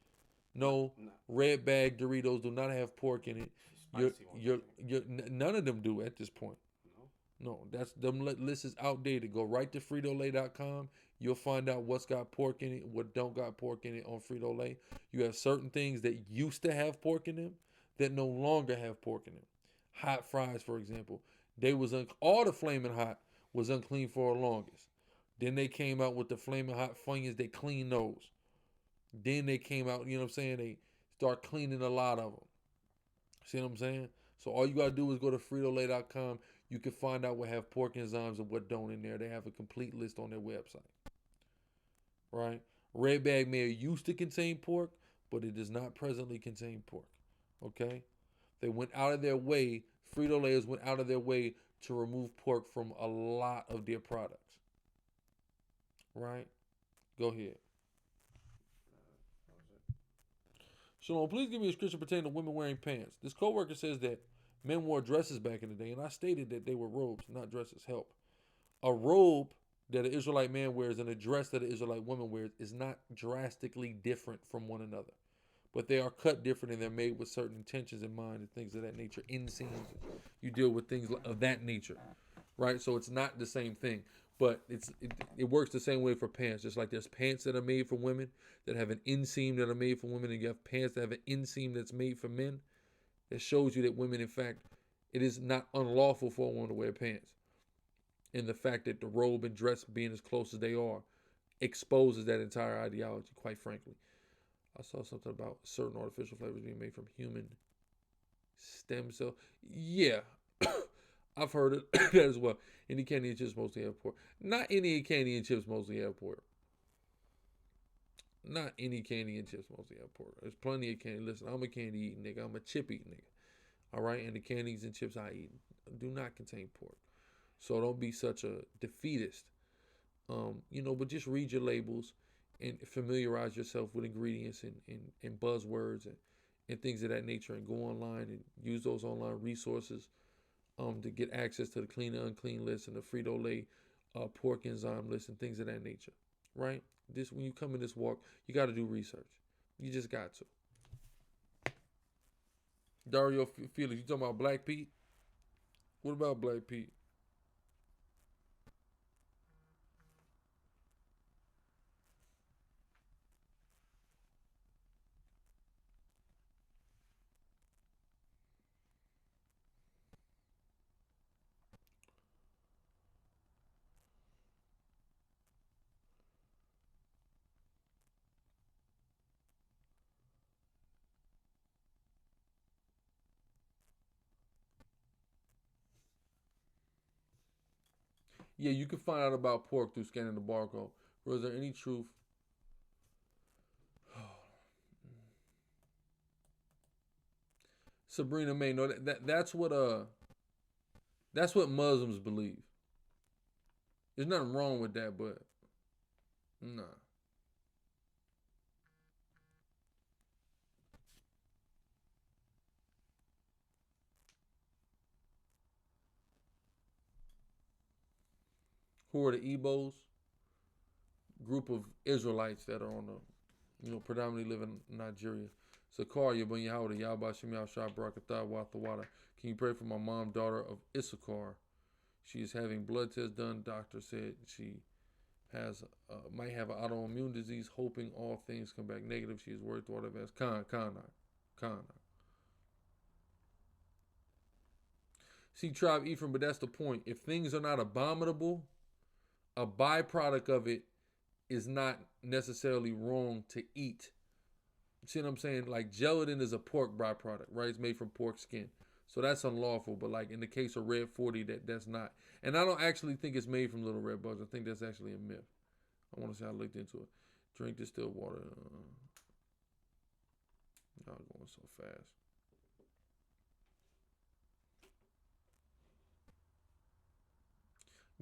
No, red bag Doritos do not have pork in it. None of them do at this point. No, that's them list is outdated. Go right to Frito-Lay.com. You'll find out what's got pork in it, what don't got pork in it on Frito-Lay. You have certain things that used to have pork in them that no longer have pork in them. Hot fries, for example. They was all the Flamin' Hot was unclean for the longest. Then they came out with the Flamin' Hot Funyuns. They cleaned those. Then they came out, you know what I'm saying? They start cleaning a lot of them. See what I'm saying? So all you got to do is go to Frito-Lay.com. You can find out what have pork enzymes and what don't in there. They have a complete list on their website. Right? Red Bag Mayo used to contain pork, but it does not presently contain pork. Okay? They went out of their way, Frito-Layers went out of their way to remove pork from a lot of their products. Right? Go ahead. Shalom, please give me a scripture pertaining to women wearing pants. This co-worker says that men wore dresses back in the day, and I stated that they were robes, not dresses. Help. A robe that an Israelite man wears and a dress that an Israelite woman wears is not drastically different from one another. But they are cut different, and they're made with certain intentions in mind and things of that nature. Inseams, you deal with things of that nature, right? So it's not the same thing. But it works the same way for pants. Just like there's pants that are made for women that have an inseam that are made for women, and you have pants that have an inseam that's made for men. That shows you that women, in fact, it is not unlawful for a woman to wear pants. And the fact that the robe and dress being as close as they are exposes that entire ideology, quite frankly. I saw something about certain artificial flavors being made from human stem cell. Yeah, I've heard of that as well. Any candy and chips mostly have pork. Not any candy and chips mostly have pork. Not any candy and chips mostly have pork. There's plenty of candy. Listen, I'm a candy eating nigga. I'm a chip eating nigga. All right? And the candies and chips I eat do not contain pork. So don't be such a defeatist. But just read your labels and familiarize yourself with ingredients and buzzwords and things of that nature, and go online and use those online resources to get access to the clean and unclean list and the Frito-Lay pork enzyme list and things of that nature, right? When you come in this walk, you got to do research. You just got to. Dario Felix, you talking about Black Pete? What about Black Pete? Yeah, you can find out about pork through scanning the barcode. Was there any truth? Sabrina May, no, that's what Muslims believe. There's nothing wrong with that, but nah. Who are the Igbos? Group of Israelites that are on the, predominantly live in Nigeria. Sicarii Pwrhr, Yahweh Shem Yahshua Barakatah Wathawada. Can you pray for my mom, daughter of Issachar? She is having blood tests done. Doctor said she might have an autoimmune disease, hoping all things come back negative. She is worried through all of that. Khan. See, Tribe Ephraim, but that's the point. If things are not abominable, a byproduct of it is not necessarily wrong to eat. see what I'm saying? Like gelatin is a pork byproduct, right? It's made from pork skin. So that's unlawful. But like in the case of Red 40, that's not. And I don't actually think it's made from little red bugs. I think that's actually a myth. I want to say I looked into it. Drink distilled water. Y'all going so fast.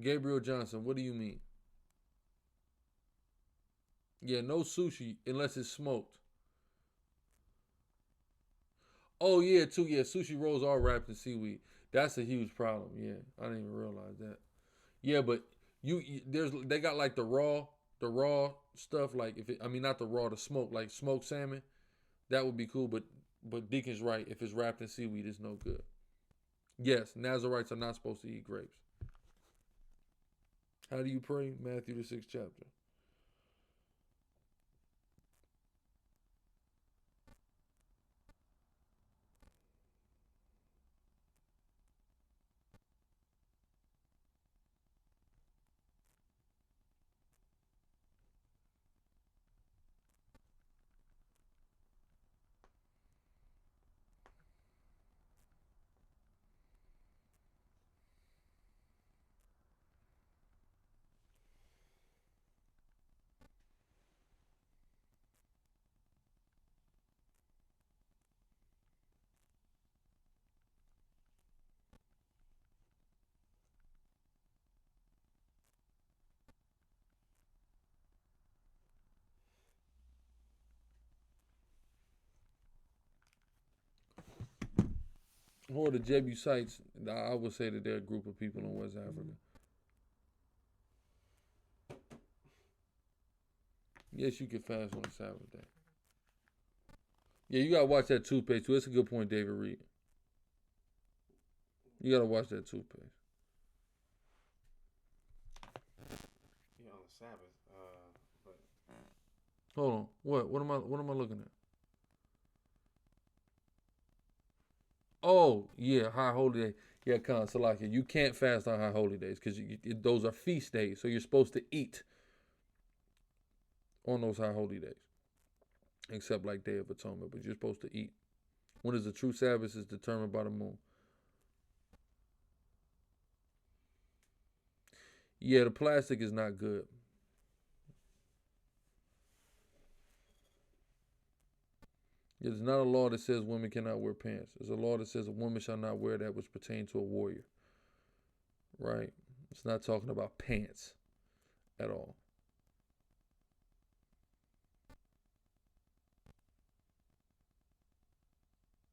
Gabriel Johnson, what do you mean? Yeah, no sushi unless it's smoked. Oh yeah, too. Yeah, sushi rolls are wrapped in seaweed. That's a huge problem. Yeah, I didn't even realize that. Yeah, but they got like the raw stuff. Like I mean not the raw, the smoke, like smoked salmon. That would be cool. But Deacon's right. If it's wrapped in seaweed, it's no good. Yes, Nazarites are not supposed to eat grapes. How do you pray? Matthew the 6th chapter. Who are the Jebusites? I would say that they're a group of people in West Africa. Yes, you can fast on the Sabbath day. Yeah, you gotta watch that toothpaste too. That's a good point, David Reed. You gotta watch that toothpaste.
Yeah, on the Sabbath. But
Hold on. What am I looking at? Oh, yeah, high holy day. Yeah, Khan Salaki. You can't fast on high holy days because those are feast days. So you're supposed to eat on those high holy days, except like Day of Atonement. But you're supposed to eat. When is the true Sabbath is determined by the moon. Yeah, the plastic is not good. There's not a law that says women cannot wear pants. There's a law that says a woman shall not wear that which pertains to a warrior. Right? It's not talking about pants at all.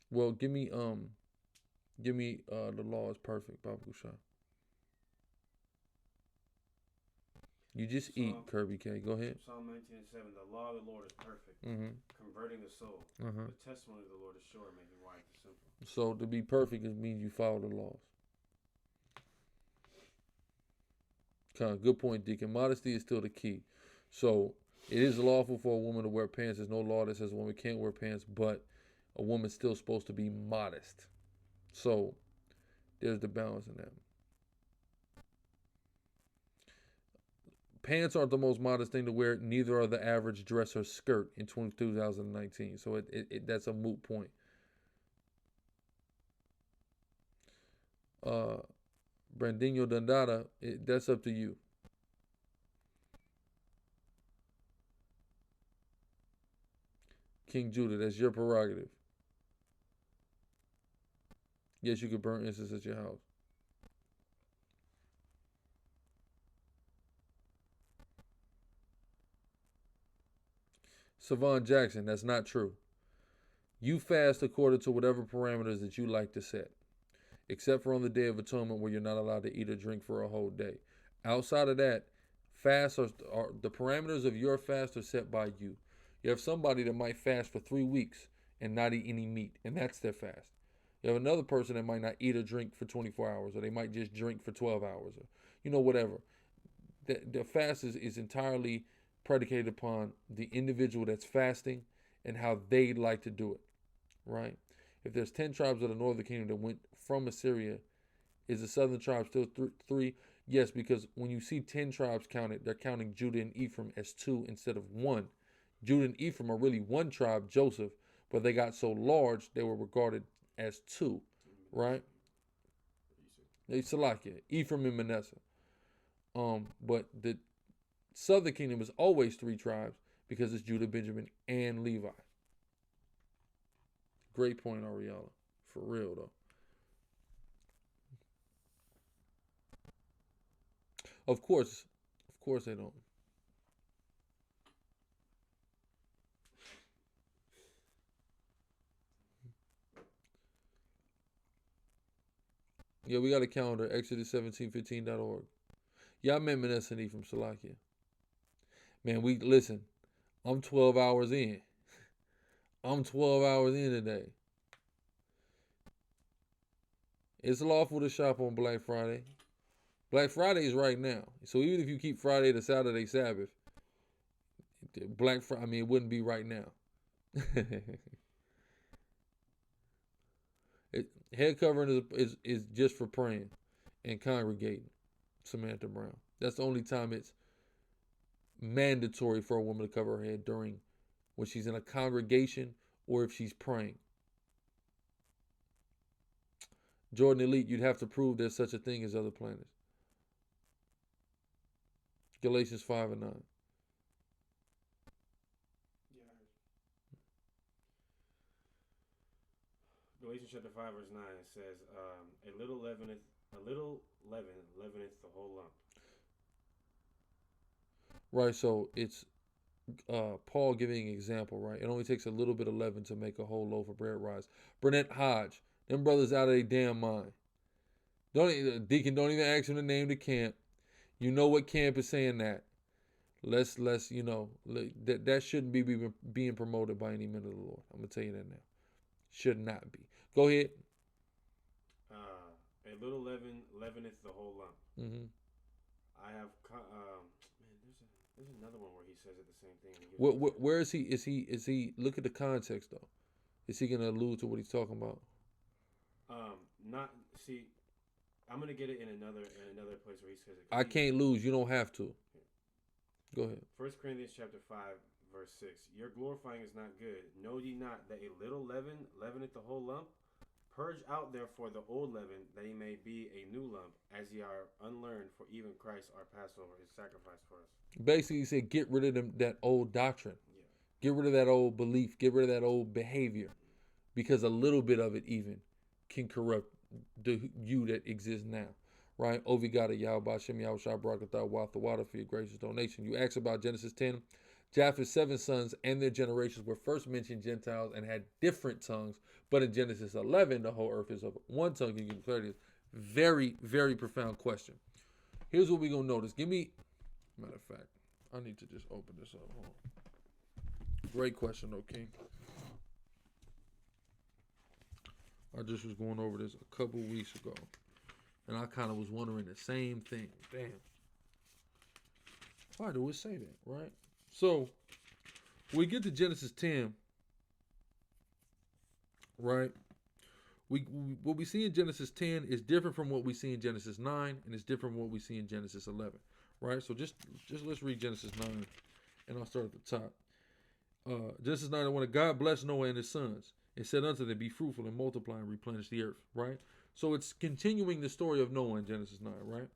Well, give me the law is perfect, Baba Kushan. You just eat, Kirby K. Go ahead.
Psalm 19:7. The law of the Lord is perfect, converting the soul. The testimony of the Lord is sure, making wise the simple.
So to be perfect means you follow the laws. Good point, Deacon. Modesty is still the key. So it is lawful for a woman to wear pants. There's no law that says a woman can't wear pants, but a woman's still supposed to be modest. So there's the balance in that. Pants aren't the most modest thing to wear. Neither are the average dress or skirt in 2019. So that's a moot point. Brandinho Dandada, that's up to you. King Judah, that's your prerogative. Yes, you could burn incense at your house. Savon Jackson, that's not true. You fast according to whatever parameters that you like to set, except for on the Day of Atonement where you're not allowed to eat or drink for a whole day. Outside of that, fasts are the parameters of your fast are set by you. You have somebody that might fast for 3 weeks and not eat any meat, and that's their fast. You have another person that might not eat or drink for 24 hours, or they might just drink for 12 hours, or whatever. The fast is entirely predicated upon the individual that's fasting and how they like to do it, right? If there's 10 tribes of the northern kingdom that went from Assyria, is the southern tribe still 3? Yes, because when you see 10 tribes counted, they're counting Judah and Ephraim as 2 instead of 1. Judah and Ephraim are really one tribe, Joseph, but they got so large they were regarded as two, right? They Salakia, Ephraim and Manasseh. But the southern kingdom is always three tribes because it's Judah, Benjamin, and Levi. Great point, Ariella. For real, though. Of course they don't. Yeah, we got a calendar, Exodus1715.org. Yeah, I met Manasseh from Salakia. Man, listen, I'm 12 hours in. I'm 12 hours in today. It's lawful to shop on Black Friday. Black Friday is right now. So even if you keep Friday to Saturday Sabbath, it wouldn't be right now. Head covering is just for praying and congregating. Samantha Brown. That's the only time it's mandatory for a woman to cover her head when she's in a congregation or if she's praying. Jordan Elite, you'd have to prove there's such a thing as other planets. Galatians 5 and 9.
Galatians chapter 5 verse 9 says, a little leaven leaveneth the whole lump.
Right, so it's Paul giving an example, right? It only takes a little bit of leaven to make a whole loaf of bread rise. Burnett Hodge, them brothers out of their damn mind. Deacon, don't even ask him to name the camp. You know what camp is saying that. Let's that shouldn't be being promoted by any men of the Lord. I'm going to tell you that now. Should not be. Go ahead.
A little leaven leaveneth the whole lump.
Mm-hmm.
I have there's another one where he says it the same thing.
Where is he? Is he? Look at the context though. Is he going to allude to what he's talking about?
I'm going to get it in another place where he says it.
I can't lose. You don't have to. Go ahead.
1 Corinthians chapter 5 verse 6. Your glorifying is not good. Know ye not that a little leaven leaveneth the whole lump? Purge out therefore the old leaven, that he may be a new lump, as ye are unlearned, for even Christ our Passover is sacrificed for us.
Basically, he said, get rid of that old doctrine. Yeah. Get rid of that old belief. Get rid of that old behavior. Because a little bit of it even can corrupt the you that exists now. Right? Ovigata Yahweh Shem Yahushua Barakatah Watha Wada for your gracious donation. You asked about Genesis 10. Japheth's 7 sons and their generations were first mentioned Gentiles and had different tongues. But in Genesis 11, the whole earth is of one tongue. You can clarity. Very, very profound question. Here's what we're going to notice. Matter of fact, I need to just open this up. Hold on. Great question, though, King. I just was going over this a couple weeks ago. And I kind of was wondering the same thing. Damn. Why do it say that, right? So, we get to Genesis 10, right? What we see in Genesis 10 is different from what we see in Genesis 9, and it's different from what we see in Genesis 11, right? So just let's read Genesis 9, and I'll start at the top. Genesis 9, when God blessed Noah and his sons, and said unto them, be fruitful and multiply and replenish the earth, right? So it's continuing the story of Noah in Genesis 9, right?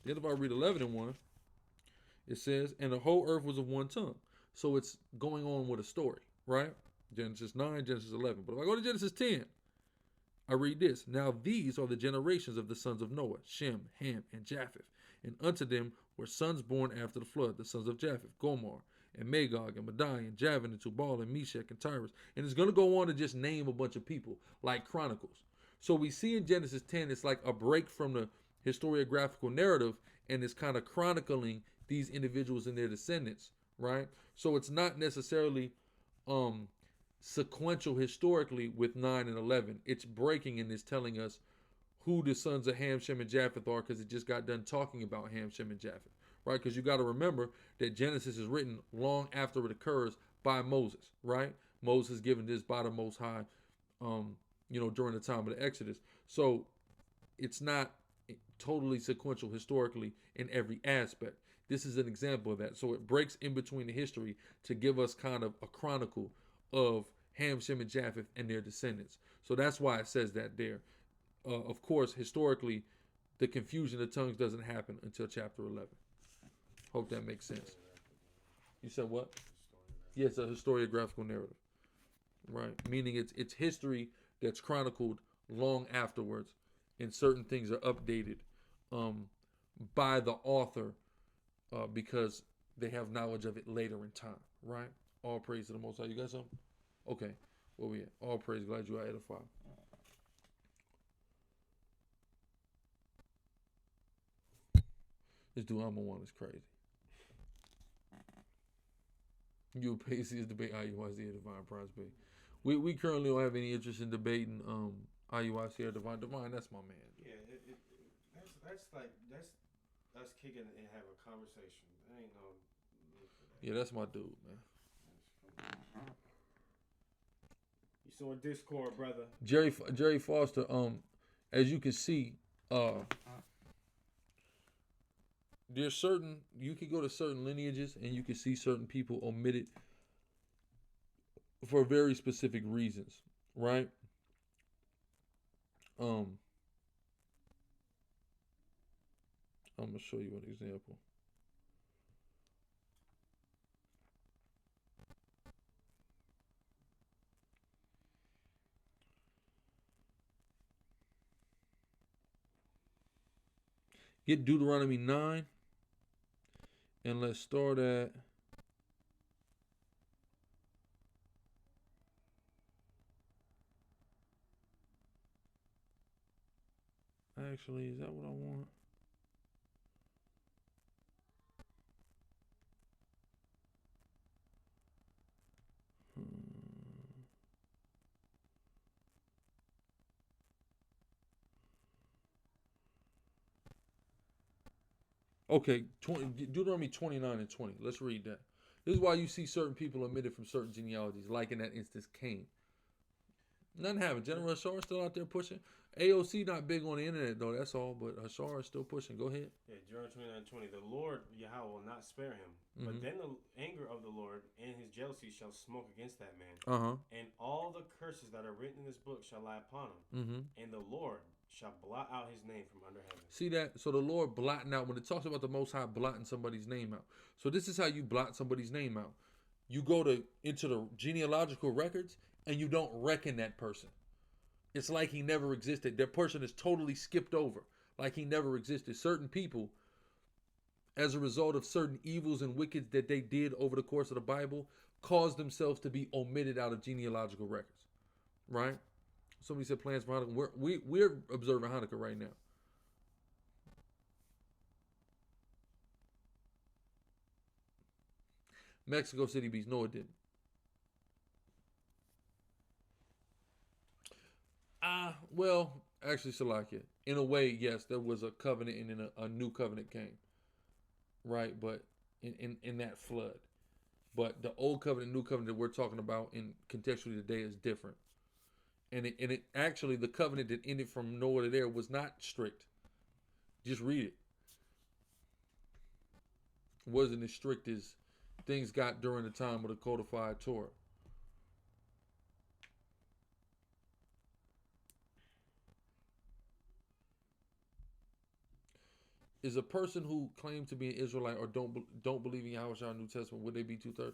Then if I read 11 and 1, it says, and the whole earth was of one tongue. So it's going on with a story, right? Genesis 9, Genesis 11. But if I go to Genesis 10, I read this. Now these are the generations of the sons of Noah, Shem, Ham, and Japheth. And unto them were sons born after the flood, the sons of Japheth, Gomer, and Magog, and Madai, and Javan, and Tubal, and Meshach, and Tyrus. And it's going to go on to just name a bunch of people, like Chronicles. So we see in Genesis 10, it's like a break from the historiographical narrative, and it's kind of chronicling these individuals and their descendants, right? So it's not necessarily sequential historically with 9 and 11. It's breaking and it's telling us who the sons of Ham, Shem, and Japheth are, because it just got done talking about Ham, Shem, and Japheth, right? Because you got to remember that Genesis is written long after it occurs by Moses, right? Moses given this by the Most High, during the time of the Exodus. So it's not totally sequential historically in every aspect. This is an example of that. So it breaks in between the history to give us kind of a chronicle of Ham, Shem, and Japheth and their descendants. So that's why it says that there. Of course, historically, the confusion of tongues doesn't happen until chapter 11. Hope that makes sense. You said what? Yes, a historiographical narrative. Right. Meaning it's history that's chronicled long afterwards, and certain things are updated by the author because they have knowledge of it later in time. Right. All praise to the Most High. You got something? Okay. Where we at? All praise. Glad you are edified. This dude I'm one is crazy. You pay is debate IUIC or Divine Prospect. We currently don't have any interest in debating IUIC or Divine. That's my man.
Yeah, that's us kicking and having a conversation. There ain't no need for that.
Yeah, that's my dude, man.
You saw Discord, brother.
Jerry Foster. As you can see, there's certain, you can go to certain lineages and you can see certain people omitted for very specific reasons, right? I'm gonna show you an example. Get Deuteronomy 9. And let's start at actually, is that what I want? Okay, Deuteronomy 29 and 20. Let's read that. This is why you see certain people omitted from certain genealogies, like in that instance, Cain. Nothing happened. General Hashar still out there pushing. AOC not big on the internet, though, that's all, but Hashar is still pushing. Go ahead.
Yeah, Deuteronomy 29:20. The Lord, Yahweh, will not spare him. Mm-hmm. But then the anger of the Lord and his jealousy shall smoke against that man. And all the curses that are written in this book shall lie upon him. And the Lord shall blot out his name from under heaven.
See that? So the Lord blotting out, when it talks about the Most High blotting somebody's name out. So this is how you blot somebody's name out. You go into the genealogical records and you don't reckon that person. It's like he never existed. That person is totally skipped over, like he never existed. Certain people, as a result of certain evils and wickeds that they did over the course of the Bible, caused themselves to be omitted out of genealogical records. Right? Somebody said plans for Hanukkah. We're observing Hanukkah right now. Mexico City Beach. No, it didn't. Well, actually, Salakia. In a way, yes, there was a covenant and then a new covenant came. Right? But in that flood. But the old covenant, new covenant that we're talking about in contextually today is different. And it actually, the covenant that ended from nowhere to there was not strict. Just read it. It wasn't as strict as things got during the time of the codified Torah. Is a person who claims to be an Israelite or don't believe in Yahweh Shah New Testament, would they be 2/3?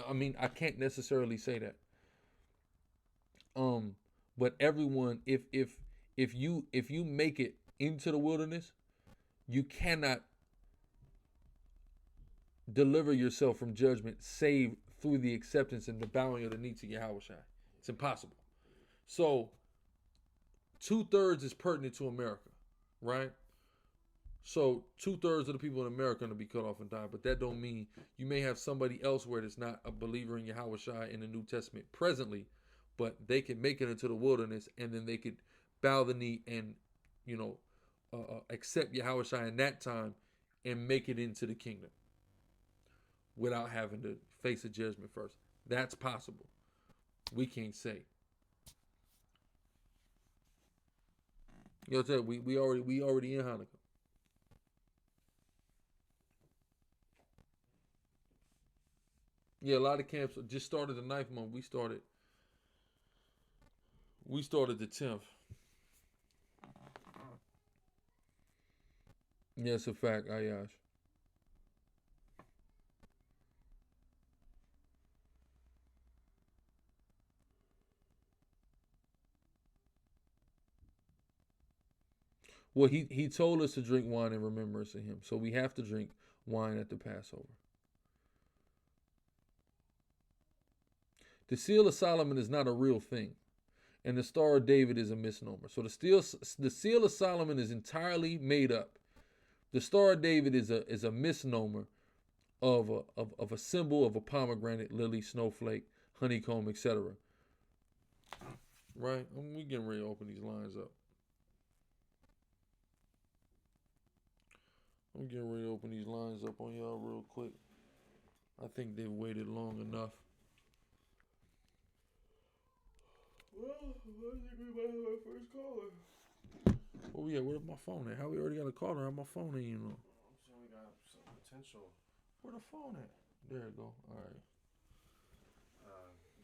I mean, I can't necessarily say that. But everyone, if you make it into the wilderness, you cannot deliver yourself from judgment save through the acceptance and the bowing of the knee to Yahweh Shai. It's impossible. So 2/3 is pertinent to America, right? So 2/3 of the people in America are going to be cut off and die, but that don't mean you may have somebody elsewhere that's not a believer in Yahweh Shai in the New Testament presently, but they can make it into the wilderness and then they could bow the knee and, accept Yahweh Shai in that time and make it into the kingdom without having to face a judgment first. That's possible. We can't say. You know what I'm saying? We already in Hanukkah. Yeah, a lot of camps just started the 9th month. We started the 10th. Yes, a fact, Ayash. Well, he told us to drink wine in remembrance of him. So we have to drink wine at the Passover. The seal of Solomon is not a real thing. And the Star of David is a misnomer. So the seal of Solomon is entirely made up. The Star of David is a misnomer of a symbol of a pomegranate, lily, snowflake, honeycomb, etc. Right? We getting ready to open these lines up. I'm getting ready to open these lines up on y'all real quick. I think they've waited long enough. Well, I think we might have our first caller. Oh yeah, where's my phone at? How we already got a caller on my phone ain't you know?
I'm saying we got some potential.
Where the phone at? There it go. All right.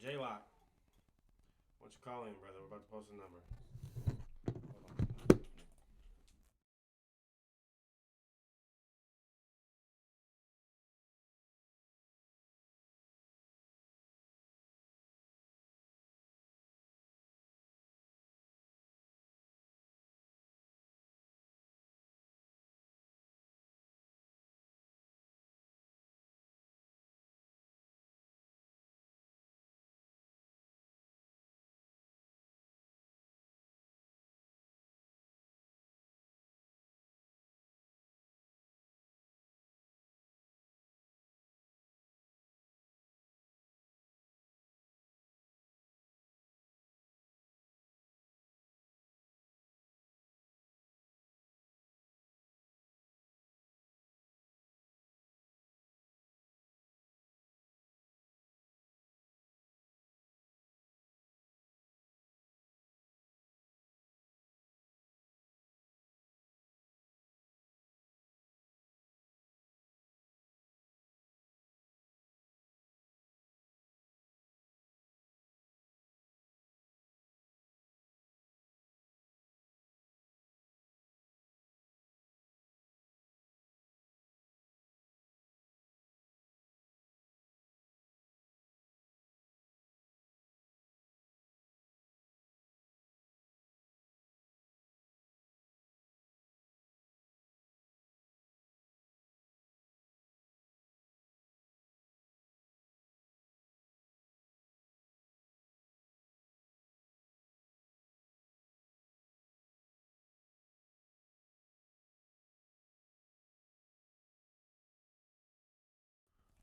J-Lock. Why don't you call in, brother? We're about to post a number.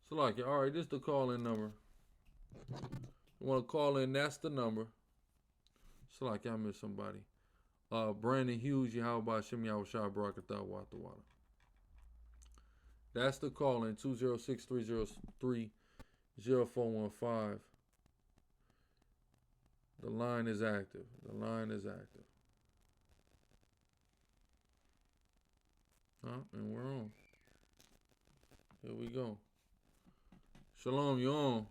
So like, all right, this is the call-in number. You want to call in? That's the number. So like, I miss somebody. Brandon Hughes, Yahweh Shem Yahushua Barakatah Watawala. That's the call-in 206-303-0415. The line is active. The line is active. And we're on. Here we go. Shalom, you on?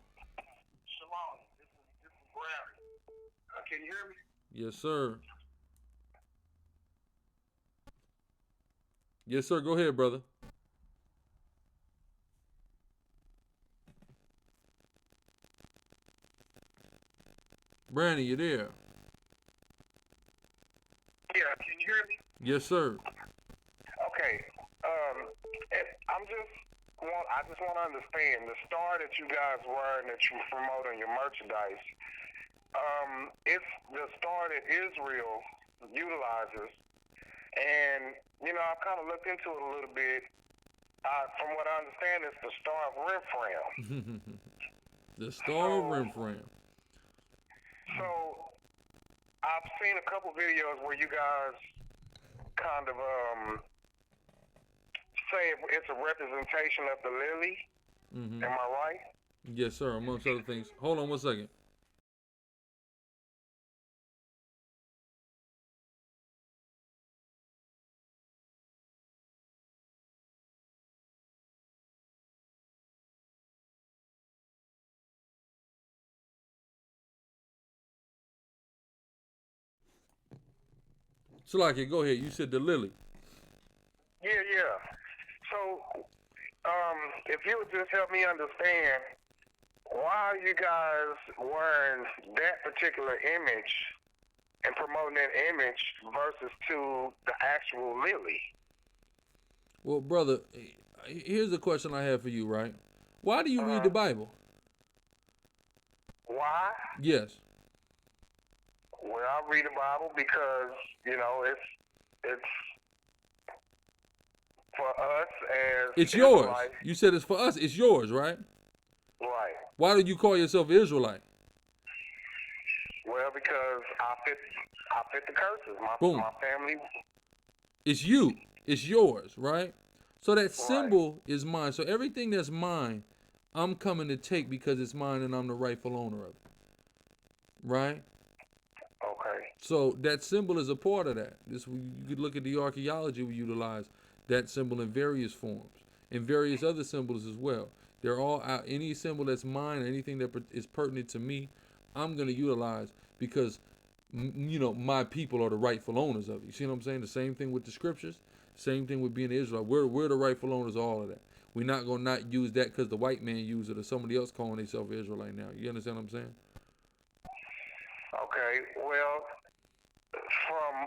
Shalom. This is Brad. Can you hear me?
Yes, sir. Yes, sir. Go ahead, brother. Brandon, you there?
Yeah. Can you hear me?
Yes, sir.
Okay. I just want to understand the star that you guys wear and that you promote on your merchandise. It's the star that Israel utilizes, and I've kind of looked into it a little bit. From what I understand, it's the star of Remphan.
The star of Remphan.
So I've seen a couple videos where you guys kind of say it's a representation of the lily. Mm-hmm. Am I right?
Yes, sir. Amongst other things. Hold on 1 second. Salakia, go ahead. You said the lily.
Yeah. So, if you would just help me understand, why are you guys wearing that particular image and promoting that image versus to the actual lily?
Well, brother, here's a question I have for you, right? Why do you read the Bible?
Why?
Yes.
Well, I read the Bible because, it's for us as
It's yours.
Israelites.
You said it's for us. It's yours, right?
Right.
Why do you call yourself Israelite?
Well, because I fit the curses.
Boom.
My family.
It's you. It's yours, right? So that symbol is mine. So everything that's mine, I'm coming to take because it's mine and I'm the rightful owner of it. Right?
Okay.
So that symbol is a part of that. You could look at the archaeology we utilize that symbol in various forms, and various other symbols as well. They're all out. Any symbol that's mine, anything that is pertinent to me, I'm going to utilize because, my people are the rightful owners of it. You see what I'm saying? The same thing with the scriptures. Same thing with being Israel. We're the rightful owners of all of that. We're not going to not use that because the white man used it or somebody else calling themselves Israelite now. You understand what I'm saying?
Okay. Well, from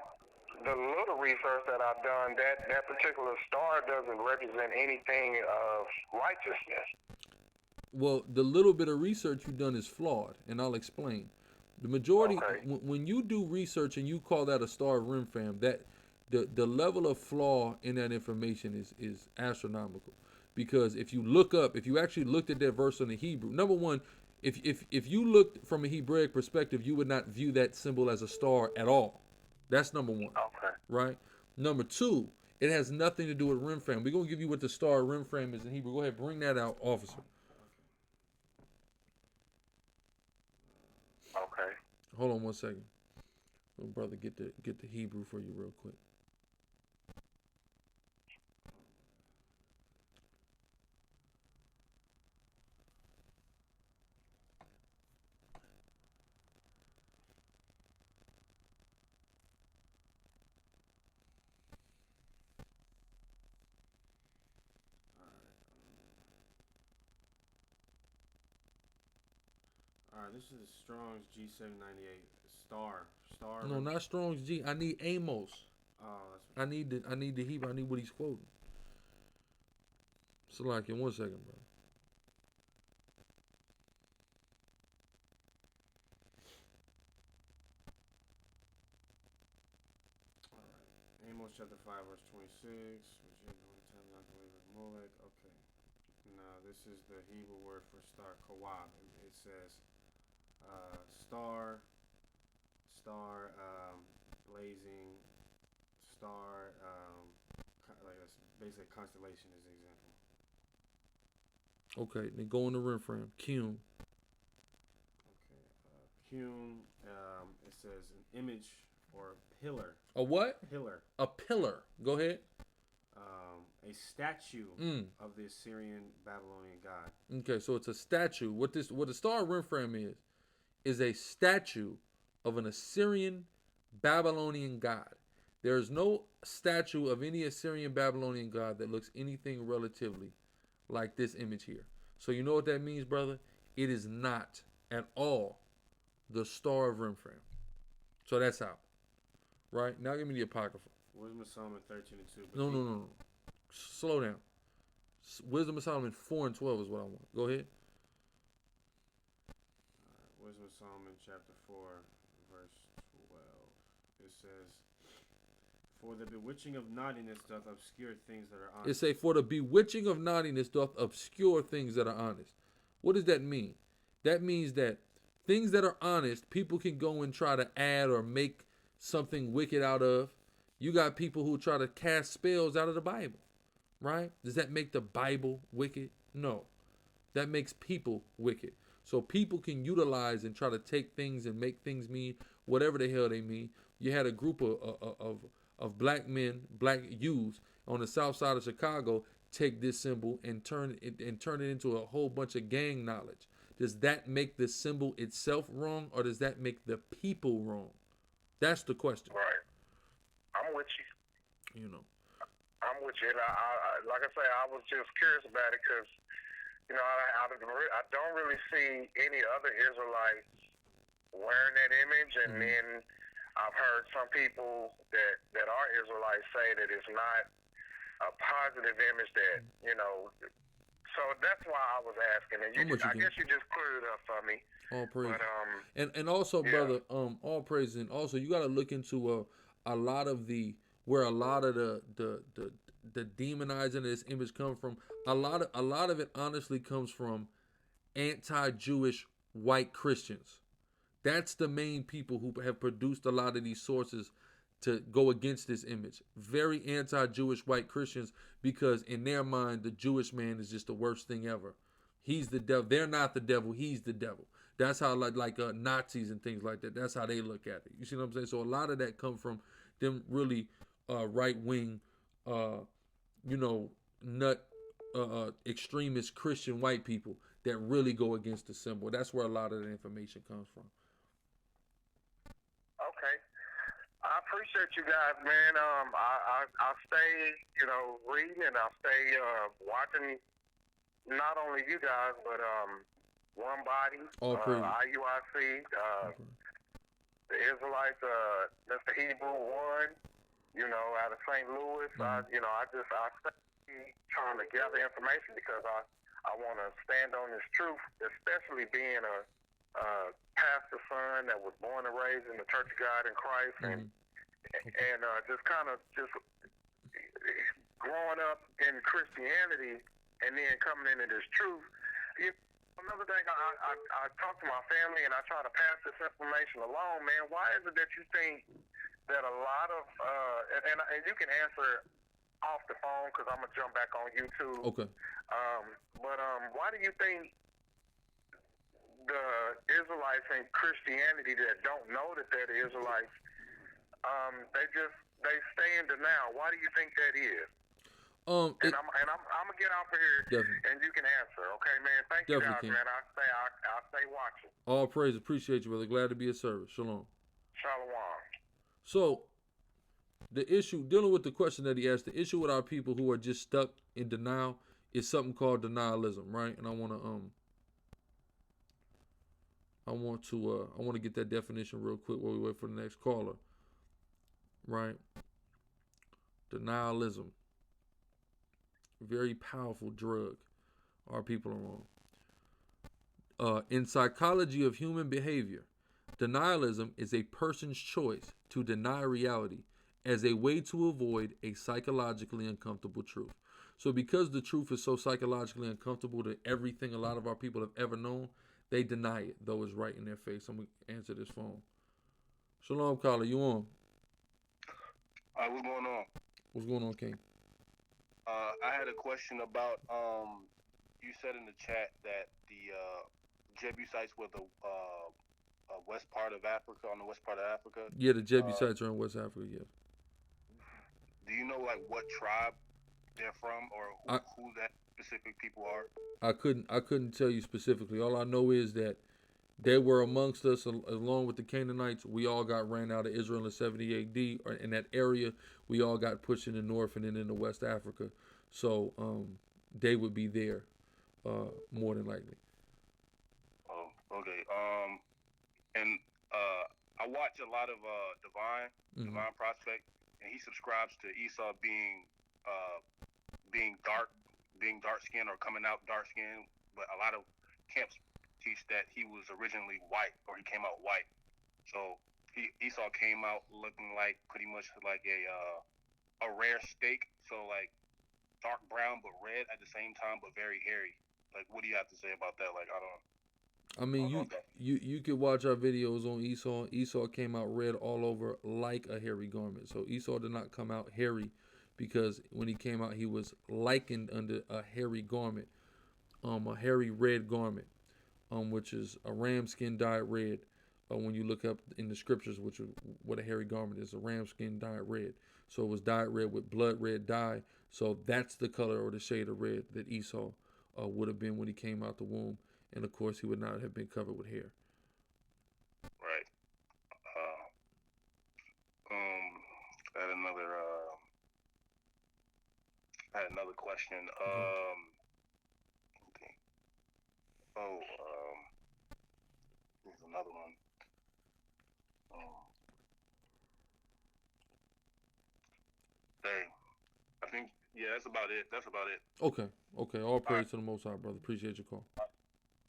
the little research that I've done, that particular star doesn't represent anything of righteousness.
Well, the little bit of research you've done is flawed, and I'll explain. The majority, when you do research and you call that a star of Rimfam, that the level of flaw in that information is astronomical. Because if you actually looked at that verse in the Hebrew, number one, if you looked from a Hebraic perspective, you would not view that symbol as a star at all. That's number one.
Okay.
Right? Number two, it has nothing to do with Rimfam. We're going to give you what the star of Rimfam is in Hebrew. Go ahead, bring that out, officer.
Okay.
Hold on one second. Little brother, get the Hebrew for you real quick.
All right, this is Strong's G798 star.
No, not Strong's G. I need Amos.
Oh,
I need the Hebrew. I need what he's quoting. So like in 1 second, bro.
all right. Amos chapter 5 verse 26. Which is the tabernacle of Molech. Okay. Now this is the Hebrew word for star, kawab. It says star, blazing, star, like that's basically constellation is the example.
Okay, then go in the Rimfram. Cum.
Okay, cum. It says an image or pillar.
A what?
Pillar.
A pillar. Go ahead.
A statue of the Assyrian Babylonian god.
Okay, so it's a statue. What the star of Rimfram is a statue of an Assyrian Babylonian god. There is no statue of any Assyrian Babylonian god that looks anything relatively like this image here. So you know what that means, brother? It is not at all the star of Rimfram. So that's how. Right? Now give me the Apocrypha.
Wisdom of Solomon 13 and 2.
No. Slow down. Wisdom of Solomon 4 and 12 is what I want. Go ahead.
Wisdom of Solomon chapter 4 verse 12. It says, for the bewitching of naughtiness doth obscure things that are honest.
It say, for the bewitching of naughtiness doth obscure things that are honest. What does that mean? That means that things that are honest, people can go and try to add or make something wicked out of. You got people who try to cast spells out of the Bible, right? Does that make the Bible wicked? No. That makes people wicked. So people can utilize and try to take things and make things mean whatever the hell they mean. You had a group of black men, black youths on the south side of Chicago take this symbol and turn it into a whole bunch of gang knowledge. Does that make the symbol itself wrong, or does that make the people wrong? That's the question.
Right. with you.
You know.
I'm with you. And I like I say, I was just curious about it because, you know, I don't really see any other Israelites wearing that image. And then I've heard some people that are Israelites say that it's not a positive image that, you know. So that's why I was asking. And I guess you just cleared it up for me.
All praise.
But,
and also, brother, all praise. And also, you got to look into a lot of the demonizing of this image come from. A lot of it honestly comes from anti-Jewish white Christians. That's the main people who have produced a lot of these sources to go against this image. Very anti-Jewish white Christians, because in their mind, the Jewish man is just the worst thing ever. He's the devil. They're not the devil. He's the devil. That's how like Nazis and things like that. That's how they look at it. You see what I'm saying? So a lot of that come from them really right-wing, extremist Christian white people that really go against the symbol. That's where a lot of the information comes from.
Okay. I appreciate you guys, man. I'll stay, reading, and I'll stay watching not only you guys, but One Body, IUIC, the Israelites, Mr. Hebrew One, out of St. Louis. I stay trying to gather information because I want to stand on this truth, especially being a pastor's son that was born and raised in the Church of God in Christ, and just growing up in Christianity and then coming into this truth. Another thing, I talk to my family and I try to pass this information along, man. Why is it that you think that a lot of, and you can answer off the phone because I'm going to jump back on YouTube.
Okay.
But why do you think the Israelites in Christianity that don't know that they're the Israelites, they stay in denial? Why do you think that is? I'm gonna get off of here,
definitely.
And you can answer, okay, man. Thank you guys, man. I'll stay watching.
All praise, appreciate you, brother. Glad to be of service. Shalom.
Shalom.
So, the issue, dealing with the question that he asked, the issue with our people who are just stuck in denial is something called denialism, right? And I want to get that definition real quick while we wait for the next caller, right? Denialism. Very powerful drug. Our people are on. In psychology of human behavior, denialism is a person's choice to deny reality as a way to avoid a psychologically uncomfortable truth. So because the truth is so psychologically uncomfortable to everything a lot of our people have ever known, they deny it, though it's right in their face. I'm going to answer this phone. Shalom, caller. You on?
What's going on?
What's going on, King?
I had a question about, you said in the chat that the Jebusites were the west part of Africa, on the west part of Africa.
Yeah, the Jebusites are in West Africa, yeah.
Do you know, like, what tribe they're from, or who that specific people are?
I couldn't tell you specifically. All I know is that they were amongst us along with the Canaanites. We all got ran out of Israel in 70 AD, or in that area. We all got pushed in the north and then into West Africa. So they would be there more than likely.
Oh, okay. And I watch a lot of Divine Prospect, and he subscribes to Esau being dark skinned or coming out dark skinned, but a lot of camps teach that he was originally white, or he came out white. So Esau came out looking like pretty much like a rare steak. So like dark brown but red at the same time, but very hairy. Like, what do you have to say about that? Like,
you could watch our videos on Esau. Esau came out red all over like a hairy garment. So Esau did not come out hairy, because when he came out, he was likened under a hairy garment, a hairy red garment, which is a ram skin dyed red. When you look up in the scriptures, which is what a hairy garment is, a ram skin dyed red. So it was dyed red with blood red dye. So that's the color or the shade of red that Esau would have been when he came out the womb. And of course, he would not have been covered with hair.
Right. I had another question. Okay. Here's another one. Dang. I think, yeah, that's about it. That's about it.
Okay. Okay. All praise to the Most High, brother. Appreciate your call.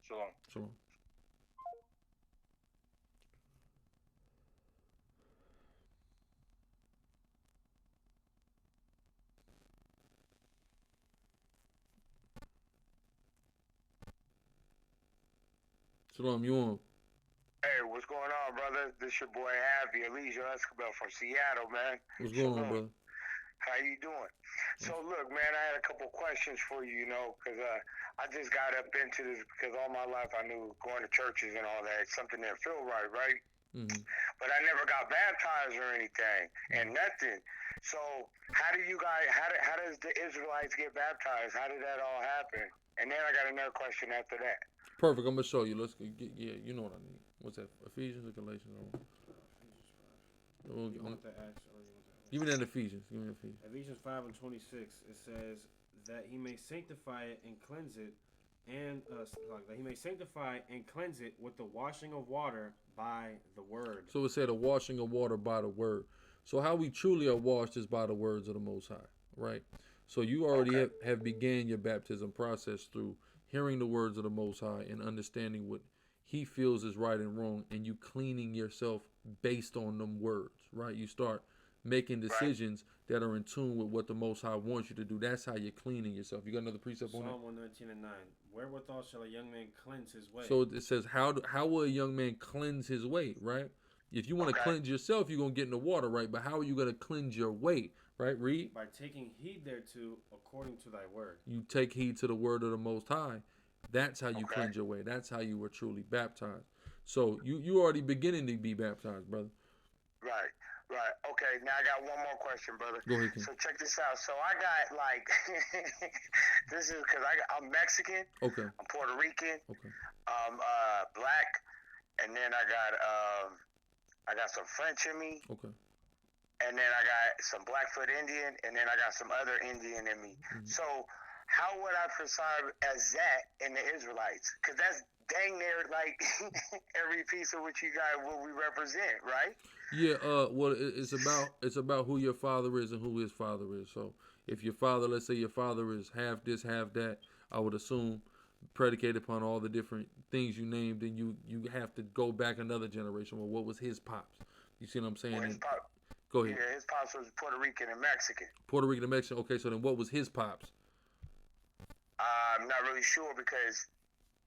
Shalom.
Shalom. Shalom, you on?
Hey, what's going on, brother? This your boy Happy Elijah Escobar from Seattle, man.
What's going on, brother?
How you doing? So look, man, I had a couple questions for you, because I just got up into this because all my life I knew going to churches and all that, something didn't feel right, right?
Mm-hmm.
But I never got baptized or anything, and nothing. So how does the Israelites get baptized? How did that all happen? And then I got another question after that.
Perfect. I'm gonna show you. Let's get. Yeah, you know what I need. What's that? Ephesians or Galatians?
You want the Acts or you want the
Give me that Ephesians. Give me that Ephesians.
Ephesians 5:26. It says that he may sanctify it and cleanse it, and that he may sanctify and cleanse it with the washing of water by the word.
So it said a washing of water by the word. So how we truly are washed is by the words of the Most High, right? So you already have began your baptism process through hearing the words of the Most High and understanding what he feels is right and wrong, and you cleaning yourself based on them words, right? You start making decisions that are in tune with what the Most High wants you to do. That's how you're cleaning yourself. You got another precept on that?
Psalm 119:9. Wherewithal shall a young man cleanse his way?
So it says, how will a young man cleanse his way, right? If you want to cleanse yourself, you're going to get in the water, right? But how are you going to cleanse your way, right? Read.
By taking heed thereto according to thy word.
You take heed to the word of the Most High. That's how you cleanse your way. That's how you were truly baptized. So you already beginning to be baptized, brother.
Right. Okay, now I got one more question, brother.
Go ahead, King.
So check this out. So I got this is because I'm Mexican.
Okay.
I'm Puerto Rican.
Okay.
I'm black, and then I got some French in me.
Okay.
And then I got some Blackfoot Indian, and then I got some other Indian in me. Mm-hmm. So how would I prescribe as that in the Israelites? Because that's dang near like every piece of what we represent, right?
Yeah. Well, it's about who your father is and who his father is. So if your father, let's say your father is half this, half that, I would assume predicated upon all the different things you named, then you have to go back another generation. Well, what was his pops? You see what I'm saying?
Well,
go ahead.
Yeah, his pops was Puerto Rican and Mexican.
Puerto Rican and Mexican. Okay, so then what was his pops?
I'm not really sure because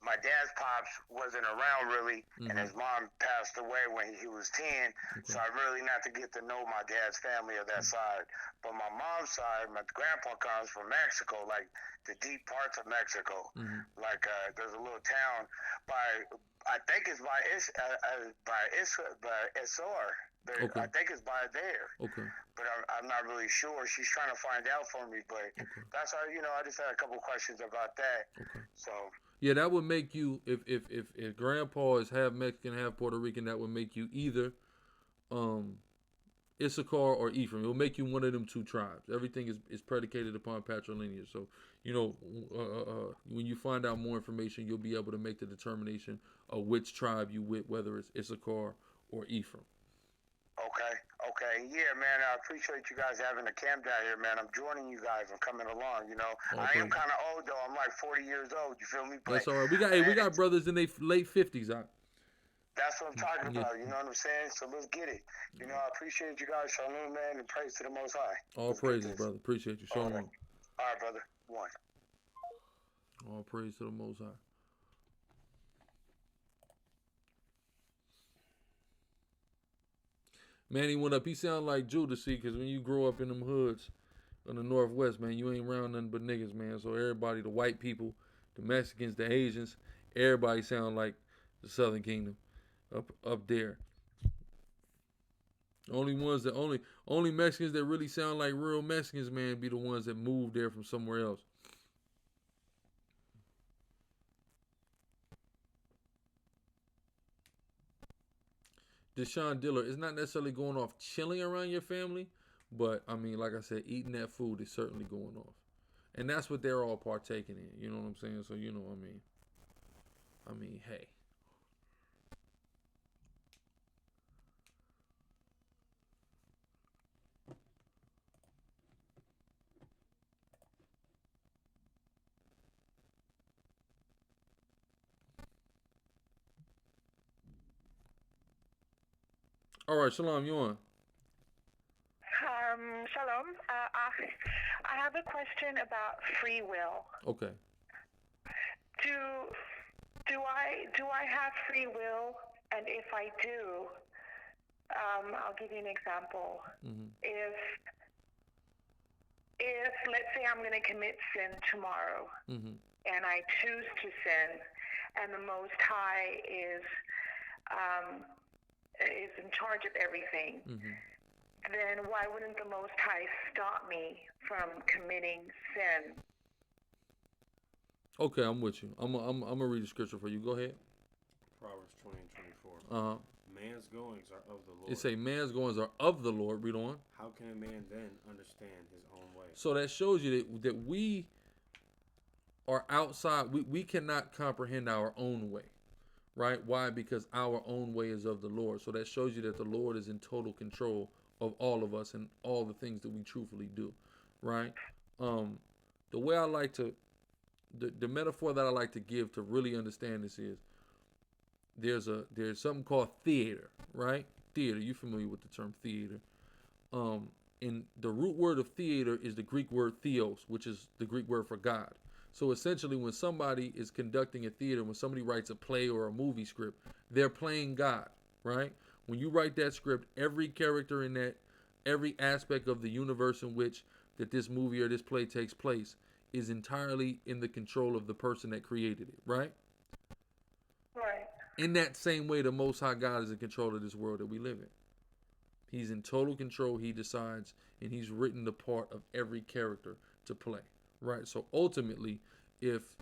my dad's pops wasn't around really, and his mom passed away when he was 10. Okay. So I really not to get to know my dad's family of that side. But my mom's side, my grandpa comes from Mexico, like the deep parts of Mexico. Like there's a little town I think it's by Isor. Okay. I think it's by there.
Okay. But
I'm not really sure. She's trying to find out for me, but that's how I just had a couple questions about that.
Okay.
So.
Yeah, that would make you if Grandpa is half Mexican, half Puerto Rican, that would make you either Issachar or Ephraim. It will make you one of them two tribes. Everything is predicated upon patrilineage. So when you find out more information, you'll be able to make the determination of which tribe you with, whether it's Issachar or Ephraim.
Okay. Yeah, man, I appreciate you guys having a camp down here, man. I'm joining you guys. I'm coming along, I am kind of old, though. I'm like 40 years old. You feel me? But
that's all right. We got brothers in their late 50s, huh?
That's what I'm talking about. You know what I'm saying? So let's get it. I appreciate you guys. Shalom, man, and praise to the Most High.
All praises, brother. Appreciate you. Shalom.
All right, brother. One.
All praise to the Most High. Man, he went up. He sound like Judas, see, because when you grow up in them hoods in the Northwest, man, you ain't around nothing but niggas, man. So everybody, the white people, the Mexicans, the Asians, everybody sound like the Southern Kingdom up there. Only Mexicans that really sound like real Mexicans, man, be the ones that moved there from somewhere else. Deshaun Diller is not necessarily going off chilling around your family, but I mean, like I said, eating that food is certainly going off. And that's what they're all partaking in. You know what I'm saying? So, you know what I mean, hey. All right, Shalom, you on?
Shalom. I have a question about free will.
Okay.
Do I have free will? And if I do, I'll give you an example.
Mm-hmm.
If let's say I'm going to commit sin tomorrow,
mm-hmm.
and I choose to sin, and the Most High is in charge of everything,
mm-hmm.
then why wouldn't the Most High stop me from committing sin?
Okay, I'm with you. I'm gonna read the scripture for you. Go ahead.
Proverbs 20 and 24.
Uh-huh.
Man's goings are of the Lord.
It say man's goings are of the Lord. Read on.
How can a man then understand his own way?
So that shows you that we are outside. We cannot comprehend our own way. Right? Why? Because our own way is of the Lord. So that shows you that the Lord is in total control of all of us and all the things that we truthfully do. Right? The way I like to, the metaphor that I like to give to really understand this is, there's something called theater, right? Theater. You familiar with the term theater? And the root word of theater is the Greek word theos, which is the Greek word for God. So essentially, when somebody is conducting a theater, when somebody writes a play or a movie script, they're playing God, right? When you write that script, every character in that, every aspect of the universe in which that this movie or this play takes place is entirely in the control of the person that created it, right?
Right.
In that same way, the Most High God is in control of this world that we live in. He's in total control. He decides, and he's written the part of every character to play. Right. So ultimately, if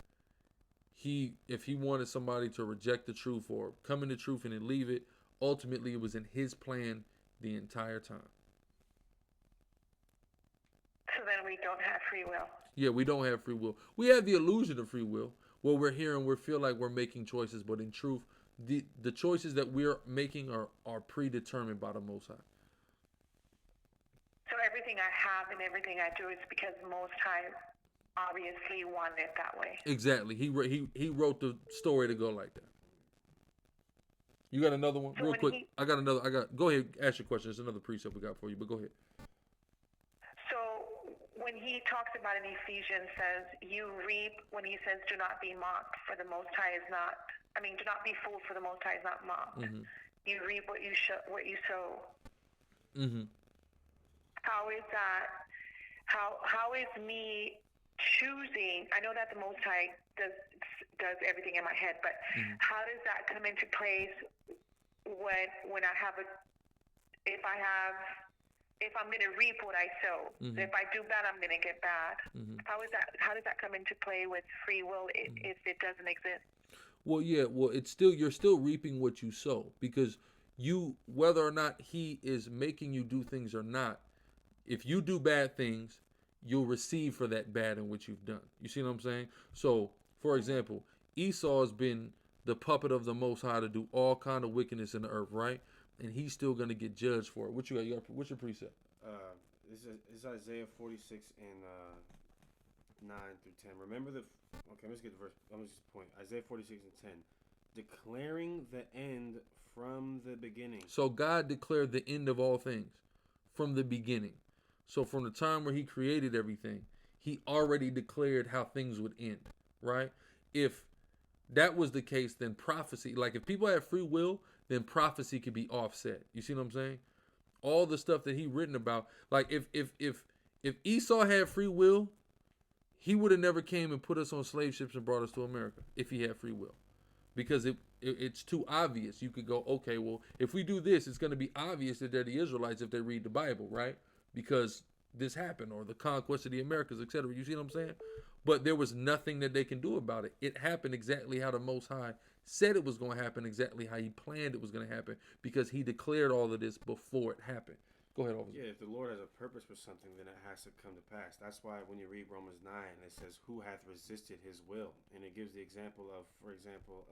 he wanted somebody to reject the truth or come in the truth and then leave it, ultimately it was in his plan the entire time.
So then we don't have free will.
Yeah, we don't have free will. We have the illusion of free will, where we're here and we feel like we're making choices, but in truth, the choices that we're making are predetermined by the Most High.
So everything I have and everything I do is because the Most High obviously wanted it that way.
Exactly. He wrote the story to go like that. You got another one?
So
real quick. Go ahead, ask your question. There's another precept we got for you, but go ahead.
So when he talks about in Ephesians says, you reap, when he says, do not be mocked, for the Most High is not, do not be fooled, for the Most High is not mocked.
Mm-hmm.
You reap what you sow.
Mm-hmm.
How is that? How is me choosing? I know that the Most High does everything in my head, but
mm-hmm.
how does that come into place when I have if I'm going to reap what I sow?
Mm-hmm.
If I do bad, I'm going to get bad.
Mm-hmm.
How does that come into play with free will if it doesn't exist?
Well, yeah. Well, you're still reaping what you sow, because whether or not he is making you do things or not, if you do bad things, you'll receive for that bad in which you've done. You see what I'm saying? So, for example, Esau has been the puppet of the Most High to do all kind of wickedness in the earth, right? And he's still going to get judged for it. What you got? What's your precept?
This is Isaiah 46 and 9 through 10. Remember okay, let's get the verse. Let me just point. Isaiah 46 and 10. Declaring the end from the beginning.
So God declared the end of all things from the beginning. So from the time where he created everything, he already declared how things would end, right? If that was the case, then prophecy, like if people have free will, then prophecy could be offset. You see what I'm saying? All the stuff that he written about, like if Esau had free will, he would have never came and put us on slave ships and brought us to America if he had free will. Because it's too obvious. You could go, okay, well, if we do this, it's going to be obvious that they're the Israelites if they read the Bible, right? Because this happened, or the conquest of the Americas, etc. You see what I'm saying? But there was nothing that they can do about it. It happened exactly how the Most High said it was going to happen, exactly how he planned it was going to happen, because he declared all of this before it happened. Go ahead, officer.
Yeah, if the Lord has a purpose for something, then it has to come to pass. That's why when you read Romans 9, it says, "Who hath resisted his will?" And it gives the example of, for example,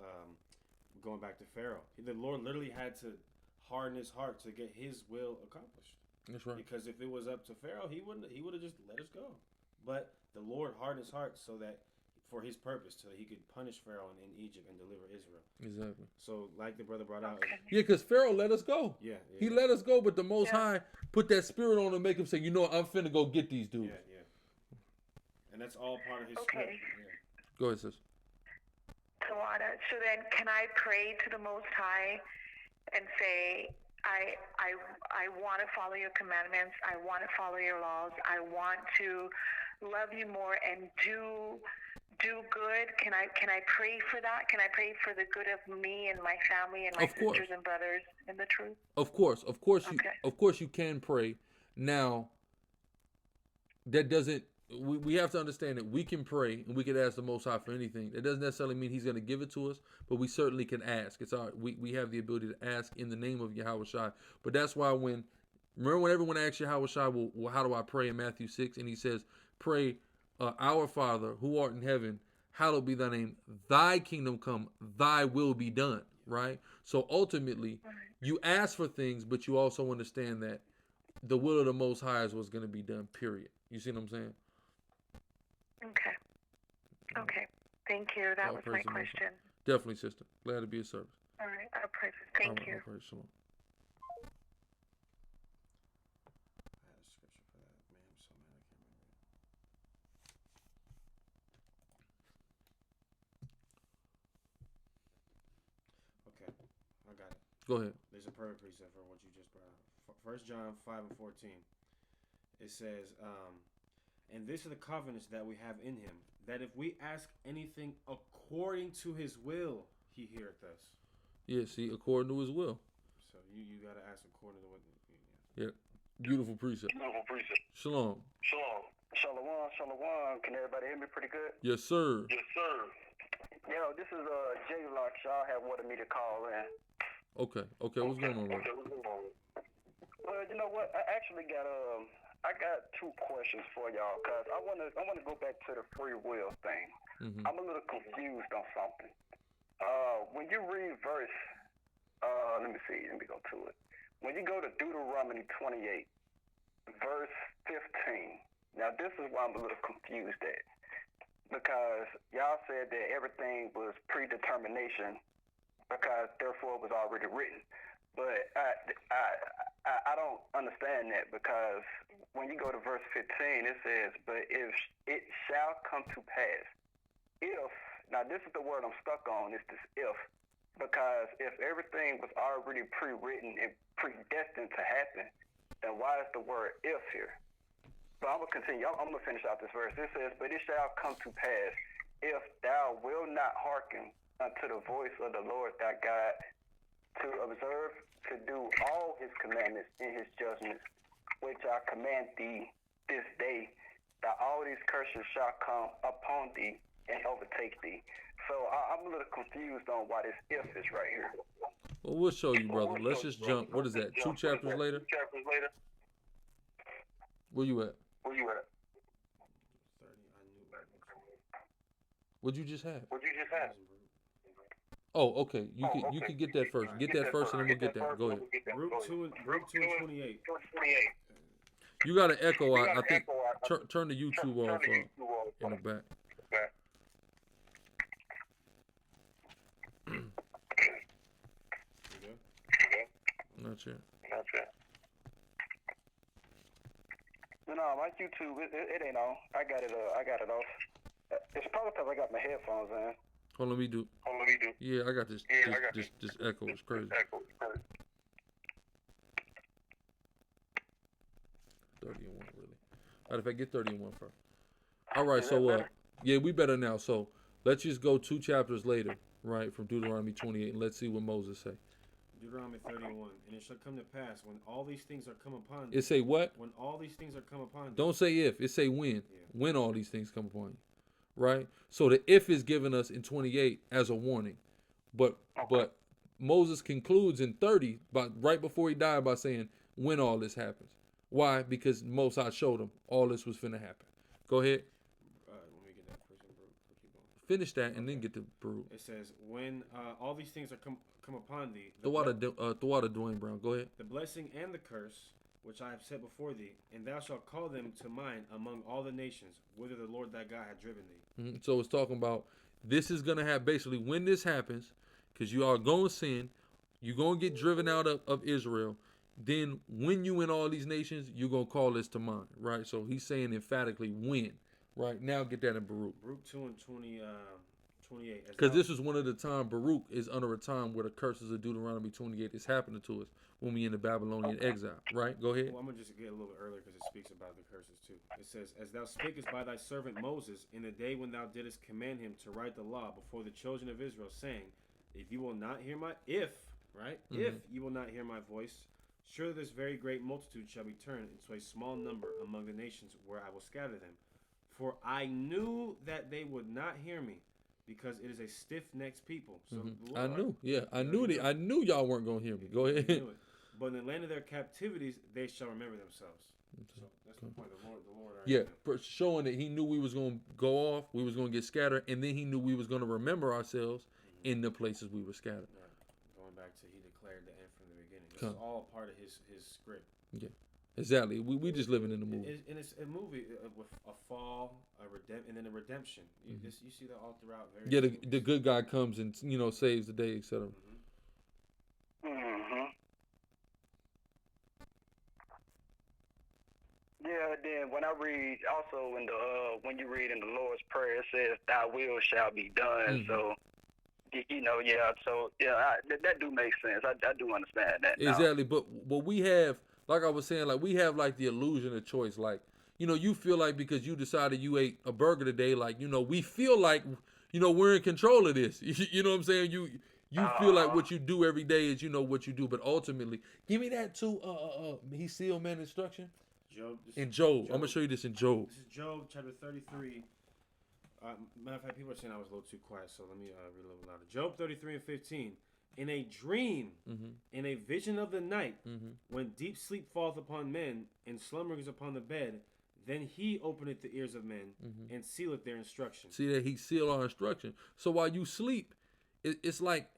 going back to Pharaoh. The Lord literally had to harden his heart to get his will accomplished.
That's right.
Because if it was up to Pharaoh, he would have just let us go. But the Lord hardened his heart so that for his purpose, so that he could punish Pharaoh in Egypt and deliver Israel.
Exactly.
So, like the brother brought out.
Yeah, because Pharaoh let us go.
Yeah.
He let us go, but the Most High put that spirit on him, make him say, you know what, I'm finna go get these dudes.
Yeah. And that's all part of his
Okay.
script. Yeah.
Go ahead, sis.
Tawada, so then can I pray to the Most High and say, I want to follow your commandments. I want to follow your laws. I want to love you more and do good. Can I pray for that? Can I pray for the good of me and my family and my sisters and brothers in the truth?
Of course, you can pray. Now, that doesn't. We have to understand that we can pray and we can ask the Most High for anything. That doesn't necessarily mean He's going to give it to us, but we certainly can ask. It's our we have the ability to ask in the name of Yahweh Shai. But that's why remember when everyone asks Yahweh Shai, well, how do I pray in Matthew 6? And he says, pray, our Father who art in heaven, hallowed be thy name. Thy kingdom come, thy will be done. Right? So ultimately, you ask for things, but you also understand that the will of the Most High is what's going to be done, period. You see what I'm saying?
Okay. Thank you. That was my question.
Definitely, sister. Glad to be of service.
All right. I'll pray. Thank you.
I'll pray. Shalom.
I had a scripture for that. Man, I'm so mad I can't remember it. Okay. I got it.
Go ahead.
There's a perfect precept for what you just brought out. 1 John 5:14. It says, and this is the covenants that we have in him, that if we ask anything according to his will, he heareth us.
Yeah, see, according to his will.
So you got to ask according to what.
Yeah. Beautiful precept. Shalom.
Shalom. Can everybody hear me pretty good?
Yes, sir.
Yo, this is J Lock. Y'all have wanted me to call in.
Okay. What's going on, right?
Well, you know what? I actually got I got two questions for y'all, cause I wanna go back to the free will thing.
Mm-hmm.
I'm a little confused on something. When you read verse, let me go to it. When you go to Deuteronomy 28, verse 15. Now this is why I'm a little confused at, because y'all said that everything was predetermination, because therefore it was already written. But I don't understand that, because when you go to verse 15, it says, but if it shall come to pass, if, now this is the word I'm stuck on, it's this if, because if everything was already pre-written and predestined to happen, then why is the word if here? But I'm going to continue. I'm going to finish out this verse. It says, but it shall come to pass, if thou wilt not hearken unto the voice of the Lord thy God, to observe, to do all his commandments and his judgments, which I command thee this day, that all these curses shall come upon thee and overtake thee. So I'm a little confused on why this if is right here.
Well, we'll show you, brother. Let's just jump. What is that? 2 chapters later? Where you at?
30. I knew.
What'd you just have? Oh, okay. You can get that first. Get that first, and then we'll get that. Go ahead.
Group 2 and 28.
You got an echo. I think. Turn the YouTube off in the back. Not yet.
No, my YouTube it ain't on. I got it off. It's probably because I got my headphones in.
Hold on, let me do. Yeah, I got this. This echo is crazy. 30 and 1, really. Matter of fact, get 30 and 1 first. All right, so yeah, we better now. So let's just go 2 chapters later, right, from Deuteronomy 28, and let's see what Moses say.
Deuteronomy 31, and it shall come to pass when all these things are come upon
thee. It say what?
When all these things are come upon thee.
Don't say if. It say when. Yeah. When all these things come upon you. Right? So the if is given us in 28 as a warning. But Moses concludes in 30, right before he died, by saying, when all this happens. Why? Because Most High showed them all this was finna happen. Go ahead.
Let me get that first one, bro. Keep going.
Finish that and then get the Baruch.
It says, when all these things are come upon thee,
The water, Dwayne Brown. Go ahead.
the blessing and the curse, which I have set before thee, and thou shalt call them to mind among all the nations, whither the Lord thy God hath driven thee.
Mm-hmm. So it's talking about this is going to happen. Basically, when this happens, because you are going to sin, you're going to get driven out of Israel. Then when you in all these nations, you're going to call this to mind, right? So he's saying emphatically when, right? Now get that in Baruch.
Baruch 2 and 28.
Because this is one of the time Baruch is under a time where the curses of Deuteronomy 28 is happening to us when we in the Babylonian exile, right? Go ahead.
Well, I'm going to just get a little bit earlier because it speaks about the curses too. It says, as thou spakest by thy servant Moses in the day when thou didst command him to write the law before the children of Israel, saying, if you will not hear if you will not hear my voice, surely this very great multitude shall be turned into a small number among the nations where I will scatter them. For I knew that they would not hear me, because it is a stiff-necked people. So
I knew y'all weren't gonna hear me. Go ahead.
But in the land of their captivities, they shall remember themselves. So that's the point. The Lord.
Yeah, showing that he knew we was gonna go off, we was gonna get scattered, and then he knew we was gonna remember ourselves in the places we were scattered.
Right. Going back to he declared the end from the beginning. This is all part of his script.
Yeah. Exactly. We just living in the movie.
And it's a movie with a fall, and then a redemption. You see that all throughout.
Yeah, the good guy comes and saves the day, etc.
Yeah. Then when I read also in the when you read in the Lord's Prayer, it says, "Thy will shall be done." So. So that do make sense. I do understand that.
Exactly, but we have, like I was saying, like we have like the illusion of choice. Like you feel like because you decided you ate a burger today, like we feel like we're in control of this. You know what I'm saying? You feel like what you do every day is what you do, but ultimately, give me that too. He sealed man instruction.
Job.
In Job, I'm gonna show you this in Job.
This is Job chapter 33. Matter of fact, people are saying I was a little too quiet, so let me read a little louder. Job 33 and 15. In a dream, in a vision of the night, when deep sleep falleth upon men, and slumberings upon the bed, then he openeth the ears of men, and sealeth their instruction.
See that he sealed our instruction. So while you sleep, it's like,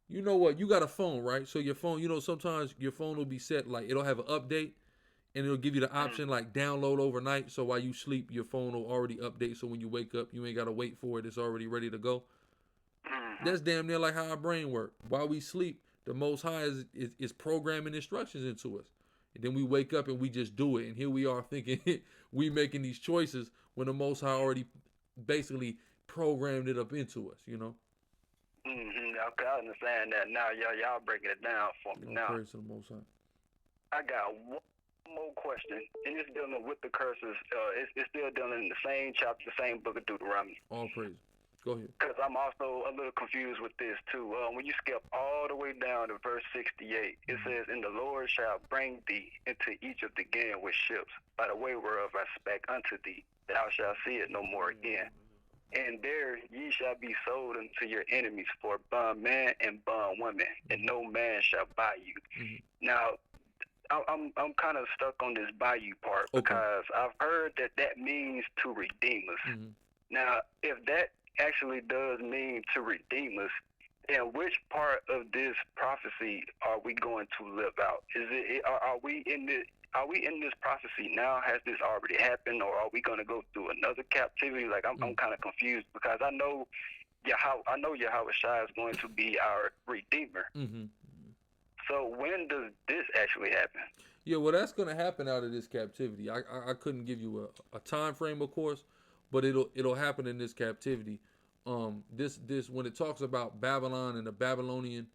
you know what? You got a phone, right? So your phone, sometimes your phone will be set, like it'll have an update. And it'll give you the option like download overnight. So while you sleep, your phone will already update. So when you wake up, you ain't got to wait for it. It's already ready to go. That's damn near like how our brain works. While we sleep, the Most High is programming instructions into us. And then we wake up and we just do it. And here we are thinking we making these choices when the Most High already basically programmed it up into us,
Okay, I understand that now. Y'all breaking it down for me now.
Praise to the Most High.
I got one more question, and it's dealing with the curses. It's still dealing in the same chapter, the same book of Deuteronomy.
All praise. Go ahead.
Because I'm also a little confused with this too. When you skip all the way down to verse 68, it says, "And the Lord shall bring thee into Egypt again with ships, by the way whereof I spake unto thee. Thou shalt see it no more again. And there ye shall be sold unto your enemies for bondman and bondwoman, and no man shall buy you." Now, I'm kind of stuck on this bayou part because I've heard that means to redeem us. Now, if that actually does mean to redeem us, then which part of this prophecy are we going to live out? Are we in this prophecy now? Has this already happened, or are we going to go through another captivity? Like I'm kind of confused because I know Yahweh Shai is going to be our redeemer. So when does this actually happen?
Yeah, well, that's going to happen out of this captivity. I couldn't give you a time frame, of course, but it'll happen in this captivity. This when it talks about Babylon and the Babylonian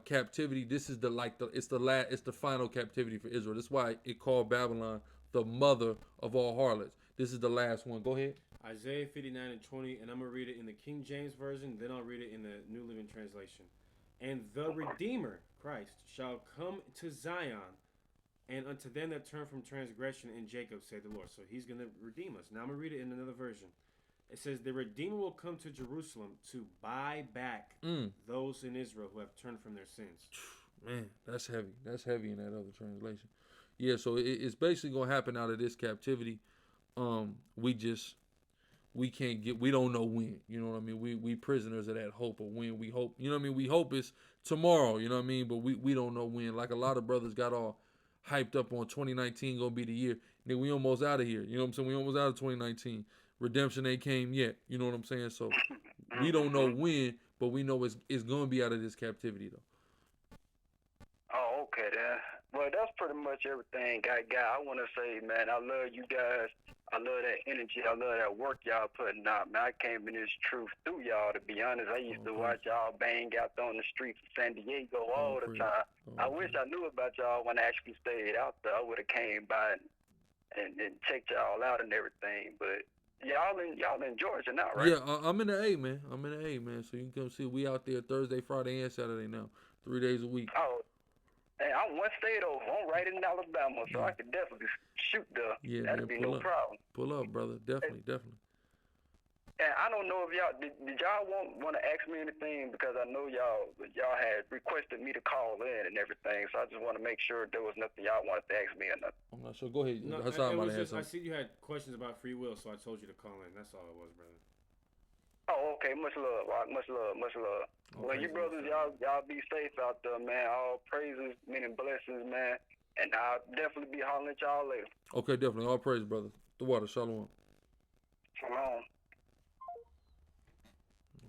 captivity, this is it's the final captivity for Israel. That's why it called Babylon the mother of all harlots. This is the last one. Go ahead.
Isaiah 59 and 20, and I'm gonna read it in the King James version. Then I'll read it in the New Living Translation. And the Redeemer, Christ, shall come to Zion, and unto them that turn from transgression in Jacob, saith the Lord. So he's going to redeem us. Now I'm going to read it in another version. It says, the Redeemer will come to Jerusalem to buy back those in Israel who have turned from their sins.
Man, that's heavy. That's heavy in that other translation. Yeah, so it's basically gonna happen out of this captivity. We can't get. We don't know when. You know what I mean? We prisoners of that hope of when. We hope. You know what I mean? We hope it's tomorrow. You know what I mean? But we don't know when. Like a lot of brothers got all hyped up on 2019 gonna be the year. Then we almost out of here. You know what I'm saying? We almost out of 2019. Redemption ain't came yet. You know what I'm saying? So we don't know when, but we know it's gonna be out of this captivity though.
Oh, okay then. Well, that's pretty much everything I got. I want to say, man, I love you guys. I love that energy. I love that work y'all putting out, man. I came in this truth through y'all, to be honest. I used to watch y'all bang out on the streets of San Diego all the time. I wish I knew about y'all when I actually stayed out there. I would have came by and checked y'all out and everything. But y'all in Georgia now, right?
Yeah, I'm in the A, man. I'm in the A, man. So you can come see we out there Thursday, Friday, and Saturday now. 3 days a week.
Oh. Hey, I'm one state over. I'm right in Alabama, so I could definitely shoot there.
Yeah,
that'd
man,
be no problem.
Pull up, brother. Definitely.
And I don't know if y'all did y'all want to ask me anything, because I know y'all had requested me to call in and everything, so I just want to make sure there was nothing y'all wanted to ask me or nothing.
I'm not sure. Go ahead.
No, I see you had questions about free will, so I told you to call in. That's all it was, brother.
Oh, okay. Much love, Rock. Much love.
Okay,
Well, you brothers, y'all be safe out there, man. All praises, meaning blessings, man. And I'll definitely be hollering at y'all later.
Okay, definitely. All praise, brother. The water. Shalom.
Shalom.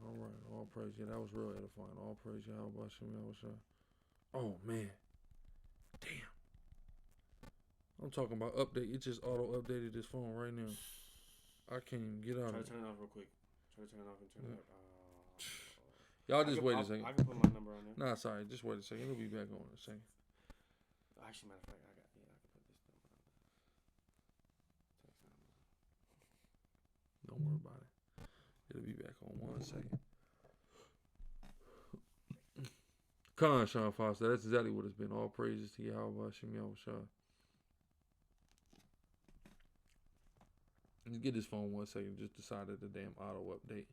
All right. All praise. Yeah, that was real edifying. All praise. Oh, man. Damn. I'm talking about update. It just auto-updated this phone right now. I can't even get out of it.
Try to turn it off real quick. Try to turn it off and turn it up.
Y'all just wait a second.
I can put my number on there.
Nah, sorry. Just wait a second. It'll be back on in a second.
Actually, matter of fact, I can put this number on there.
Don't worry about it. It'll be back on 1 second. Khan Sean Foster. That's exactly what it's been. All praises to Yahweh Hashem Yahushua. Let's get this phone 1 second. Just decided the damn auto update.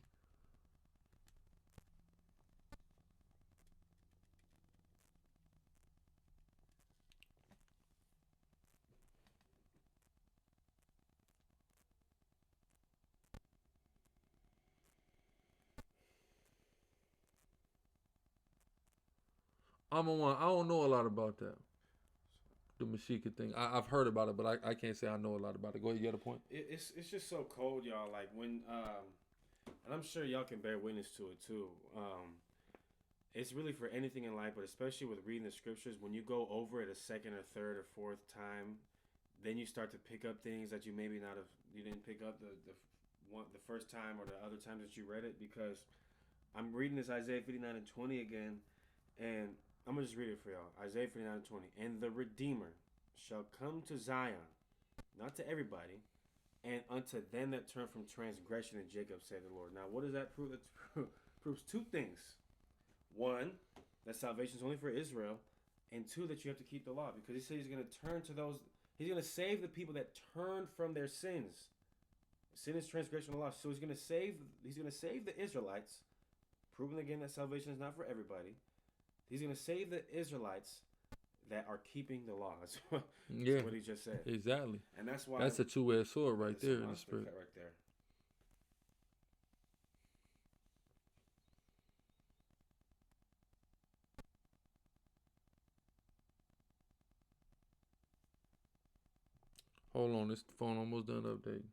I don't know a lot about that. The Mashiach thing. I've heard about it, but I can't say I know a lot about it. Go ahead, you got a point?
It's just so cold, y'all. Like when and I'm sure y'all can bear witness to it too. It's really for anything in life, but especially with reading the scriptures, when you go over it a second or third or fourth time, then you start to pick up things that you maybe you didn't pick up the first time or the other times that you read it. Because I'm reading this Isaiah 59:20 again, and I'm going to just read it for y'all. Isaiah 59:20. And the Redeemer shall come to Zion, not to everybody, and unto them that turn from transgression in Jacob, said the Lord. Now, what does that prove? That proves two things. One, that salvation is only for Israel. And two, that you have to keep the law. Because he said he's going to turn to those. He's going to save the people that turn from their sins. Sin is transgression of the law. So he's going to save the Israelites, proving again that salvation is not for everybody. He's going to save the Israelites that are keeping the law. That's what he just said.
Exactly.
And that's why.
That's a two-edged sword right there in the spirit.
Right there.
Hold on, this phone almost done updating.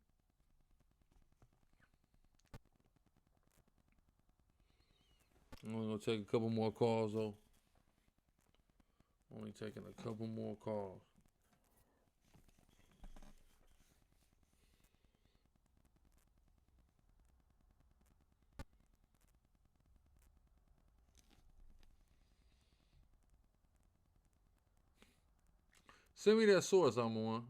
I'm only going to take a couple more calls, though. Only taking a couple more calls. Send me that source I'm on.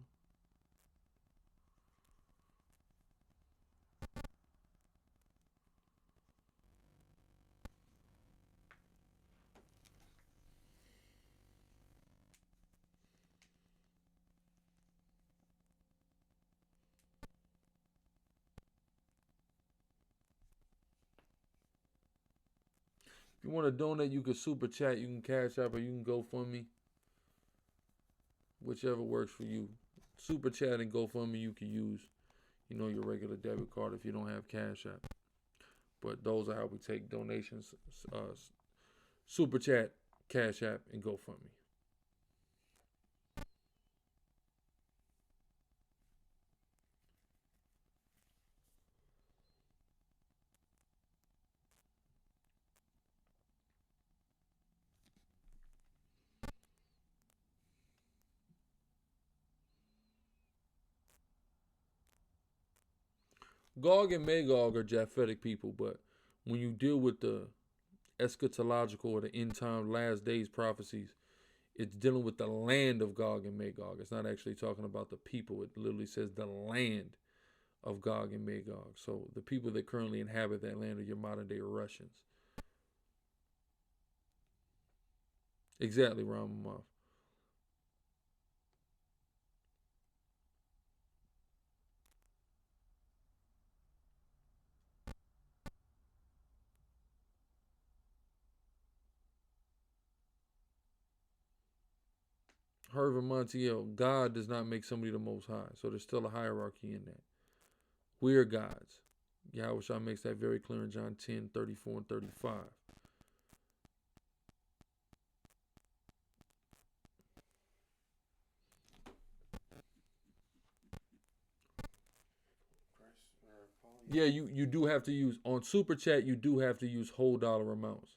you want to donate, you can super chat, you can Cash App, or you can GoFundMe. Whichever works for you. Super chat and GoFundMe you can use, you know, your regular debit card if you don't have Cash App. But those are how we take donations. Super chat, Cash App, and GoFundMe. Gog and Magog are Japhetic people, but when you deal with the eschatological or the end time last days prophecies, it's dealing with the land of Gog and Magog. It's not actually talking about the people. It literally says the land of Gog and Magog. So the people that currently inhabit that land are your modern day Russians. Exactly, Ramamov. Hervé Montiel, God does not make somebody the most high. So there's still a hierarchy in that. We are gods. Yahweh makes that very clear in John 10, 34 and 35. Yeah, you do have to use, on Super Chat, you do have to use whole dollar amounts.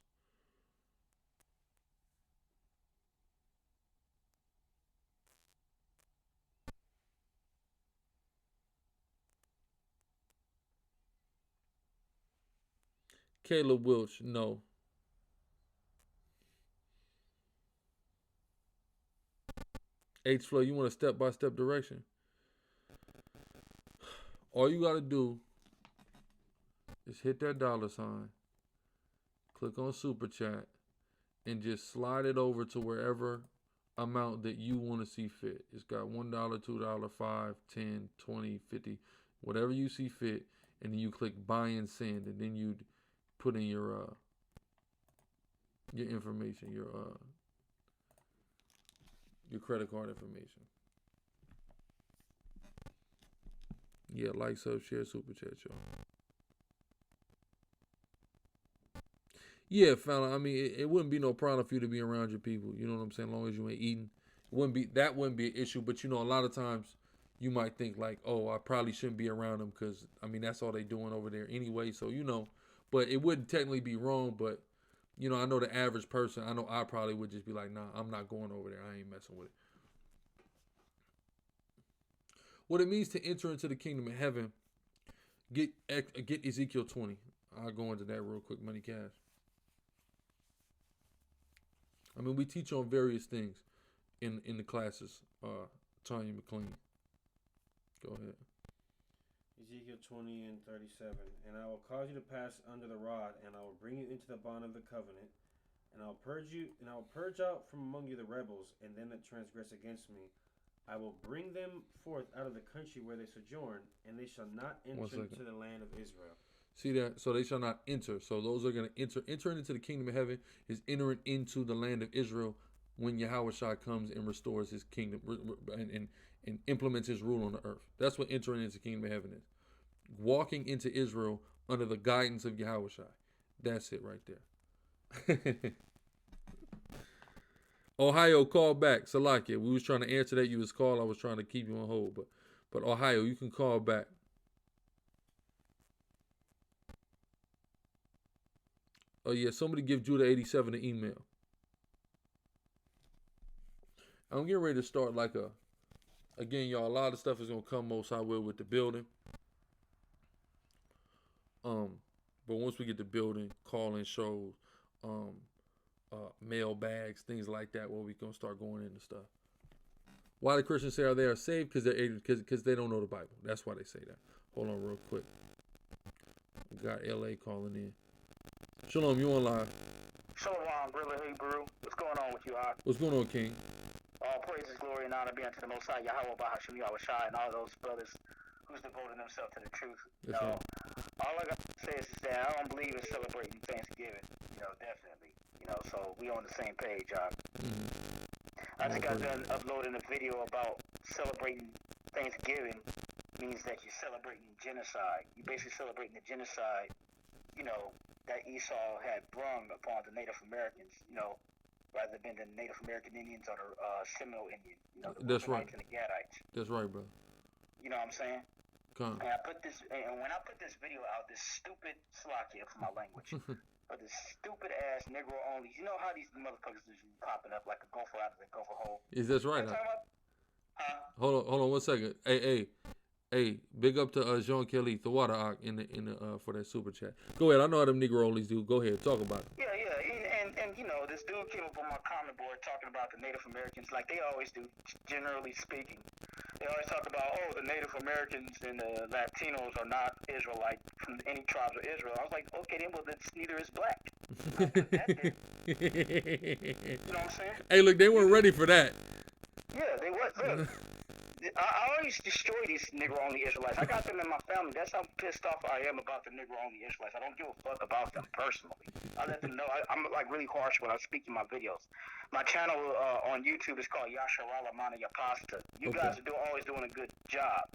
Caleb Wilch, no. H-Flow, you want a step-by-step direction? All you got to do is hit that $, click on Super Chat, and just slide it over to wherever amount that you want to see fit. It's got $1, $2, $5, 10, 20, 50, whatever you see fit, and then you click buy and send, and then you put in your information, your credit card information. Yeah, like, sub, share, Super Chat, y'all. Yeah, fella. I mean, it wouldn't be no problem for you to be around your people. You know what I'm saying? As long as you ain't eating, that wouldn't be an issue. But you know, a lot of times you might think like, oh, I probably shouldn't be around them because I mean that's all they doing over there anyway. So you know, but it wouldn't technically be wrong. But you know, I know the average person. I know I probably would just be like, nah, I'm not going over there. I ain't messing with it. What it means to enter into the kingdom of heaven. Get Ezekiel 20. I'll go into that real quick. Money Cash. I mean, we teach on various things in the classes. Tanya McLean. Go ahead.
Ezekiel 20 and 37. And I will cause you to pass under the rod, and I will bring you into the bond of the covenant, and I will purge out from among you the rebels, and them that transgress against me. I will bring them forth out of the country where they sojourn, and they shall not enter into the land of Israel.
See that? So they shall not enter. So those are going to enter. Entering into the kingdom of heaven is entering into the land of Israel when Yahweh Shai comes and restores his kingdom and implements his rule on the earth. That's what entering into the kingdom of heaven is. Walking into Israel under the guidance of Yahweh Shai. That's it right there. Ohio, call back. Salakia, we was trying to answer that. You was called. I was trying to keep you on hold. But Ohio, you can call back. Oh, yeah, somebody give Judah 87 an email. I'm getting ready to start again, y'all, a lot of stuff is going to come most I will with the building. But once we get the building, call-in shows, mail bags, things like that, where we going to start going into stuff. Why the Christians say they are saved? Because they don't know the Bible. That's why they say that. Hold on real quick. We got LA calling in. Shalom, you on live.
Shalom, brother Hebrew. What's going on with you, Ak?
What's going on, King?
All praises, glory, and honor be unto the Most High, Yahweh, Bahashim, Yahweh Shai, and all those brothers who's devoting themselves to the truth.
That's right.
all I got to say is that I don't believe in celebrating Thanksgiving. You know, definitely. You know, so we on the same page, y'all. I just got done uploading a video about celebrating Thanksgiving means that you're celebrating genocide. You're basically celebrating the genocide, you know, that Esau had brung upon the Native Americans, you know, rather than the Native American Indians or the Seminole Indians, you know, the Reubenites and the Gadites.
That's right, bro.
You know what I'm saying?
Come.
And when I put this video out, this stupid Slovakia for my language, but this stupid ass Negro only. You know how these motherfuckers is popping up like a gopher out of the gopher hole?
Is that right?
Huh?
Hold on 1 second. Hey, big up to Jean Kelly Thawada in the for that super chat. Go ahead. I know how them Negro onlys do. Go ahead, talk about it.
Yeah, and you know, this dude came up on my comment board talking about the Native Americans like they always do, generally speaking. They always talk about, oh, the Native Americans and the Latinos are not Israelite from any tribes of Israel. I was like, okay, then, well, neither is black. You know what I'm saying?
Hey, look, they weren't ready for that.
Yeah, they was. Look, I always destroy these Negro-only Israelites. I got them in my family. That's how pissed off I am about the Negro-only Israelites. I don't give a fuck about them personally. I let them know. I'm like really harsh when I speak in my videos. My channel on YouTube is called Yasharala Mana Yapasta. You guys are always doing a good job.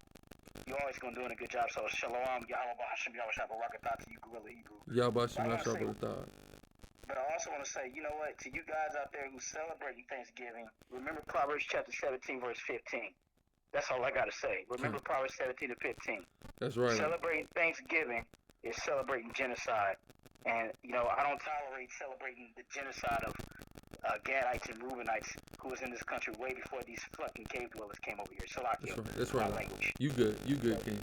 You're always going to doing a good job. So Shalom, Yahweh Hashem, Yahweh Shabbat, Rakatah to you, Gorilla Hebrew.
Yahweh Hashem, Yahweh Shabbat.
But I also want to say, you know what? To you guys out there who celebrating Thanksgiving, remember Proverbs chapter 17, verse 15. That's all I got to say. Remember Proverbs 17 to 15.
That's right.
Celebrating Thanksgiving is celebrating genocide. And, you know, I don't tolerate celebrating the genocide of Gadites and Reubenites who was in this country way before these fucking cave dwellers came over here. Salakia.
That's right.
Language.
You good, King.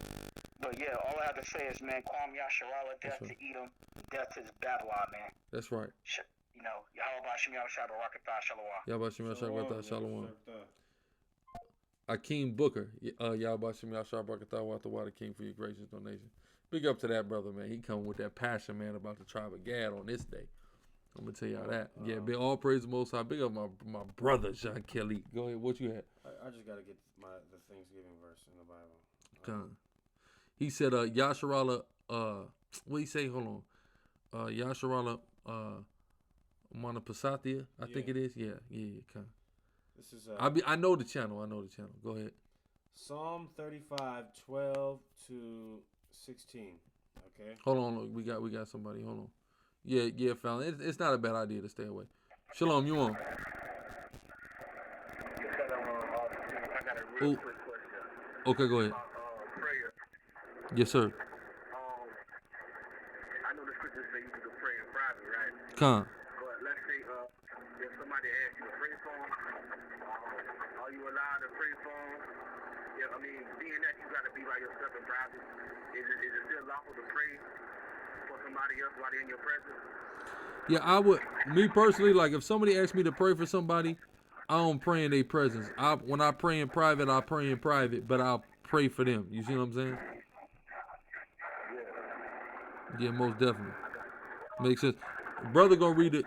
But yeah, all I have to say is, man, Kwam Yasharala, death to Edom, death to Babylon, man.
That's right.
You know, Yahweh Hashem, Yahweh Shabbat, Rakatah, Shalom.
Yahweh Hashem, Yahweh Shabbat, Shalom. Akeem Booker, Yahweh Hashem, Yahweh Shabbat, Rakatah, King, for your gracious donation. Big up to that brother, man. He come with that passion, man, about the tribe of Gad on this day. I'm gonna tell y'all that. Yeah, big all praise the Most High. Big up my brother Jean Kelly. Go ahead. What you had?
I just gotta get the Thanksgiving verse in the Bible.
He said, Yasharala. What he say? Hold on. Yasharala. Monopasatia. I think it is. Yeah. Kind.
This is.
I know the channel. Go ahead.
Psalm 35, 12 to 16. Okay.
Hold on. Look, we got somebody. Hold on. Yeah, Fallon. It's not a bad idea to stay away. Shalom, you on?
I got a real quick question.
Okay, go ahead.
Prayer.
Yes, sir.
I know the scriptures say you can pray in private, right?
Con.
But let's say if somebody asks you to pray for them, are you allowed to pray for them? Yeah, I mean, being that you got to be by yourself in private, is it still lawful to pray for somebody else while they're in your presence?
Yeah, I would. Me personally, like if somebody asks me to pray for somebody, I don't pray in their presence. When I pray in private, I pray in private, but I'll pray for them. You see what I'm saying? Yeah, most definitely. Makes sense. Brother gonna read it.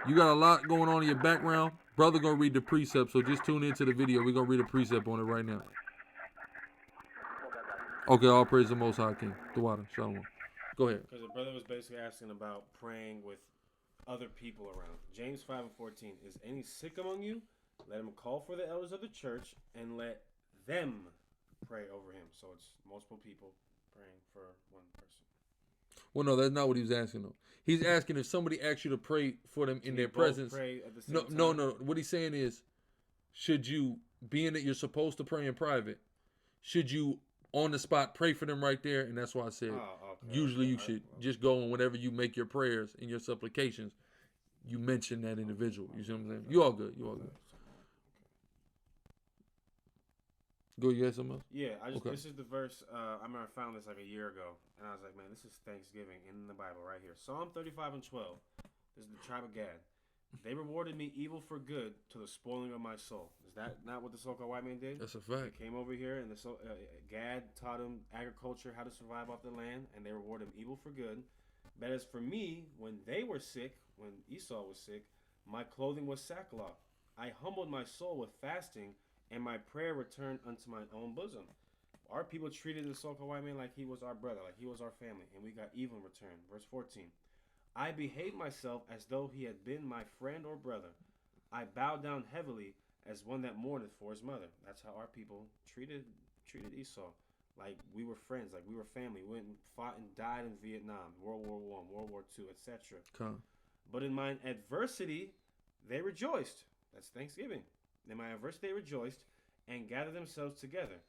You got a lot going on in your background. Brother gonna read the precept, so just tune into the video. We're gonna read a precept on it right now. Okay, all praise the Most High King. The water. Shalom. Go ahead.
Because the brother was basically asking about praying with other people around. James 5 and 14. Is any sick among you? Let him call for the elders of the church and let them pray over him. So it's multiple people praying for one person.
Well, no, that's not what he was asking, though. He's asking if somebody asks you to pray for them in their presence.
Pray at the same time?
No. What he's saying is, should you, being that you're supposed to pray in private, should you on the spot pray for them right there? And that's why I said usually you should just go and whenever you make your prayers and your supplications, you mention that individual. You see what I'm saying? You all good. Go, you had something else?
Yeah, this is the verse. I remember I found this like a year ago, and I was like, man, this is Thanksgiving in the Bible right here. Psalm 35 and 12. This is the tribe of Gad. They rewarded me evil for good to the spoiling of my soul. Is that not what the so-called white man did?
That's a fact.
He came over here, and Gad taught him agriculture, how to survive off the land, and they rewarded him evil for good. But as for me, when they were sick, when Esau was sick, my clothing was sackcloth. I humbled my soul with fasting, and my prayer returned unto my own bosom. our people treated the so-called white man like he was our brother, like he was our family, and we got evil in return. Verse 14. I behaved myself as though he had been my friend or brother. I bowed down heavily as one that mourneth for his mother. That's how our people treated Esau. Like we were friends, like we were family. We went and fought and died in Vietnam, World War I, World War II, etc. But in my adversity, they rejoiced. That's Thanksgiving. In my adversity, they rejoiced and gathered themselves together.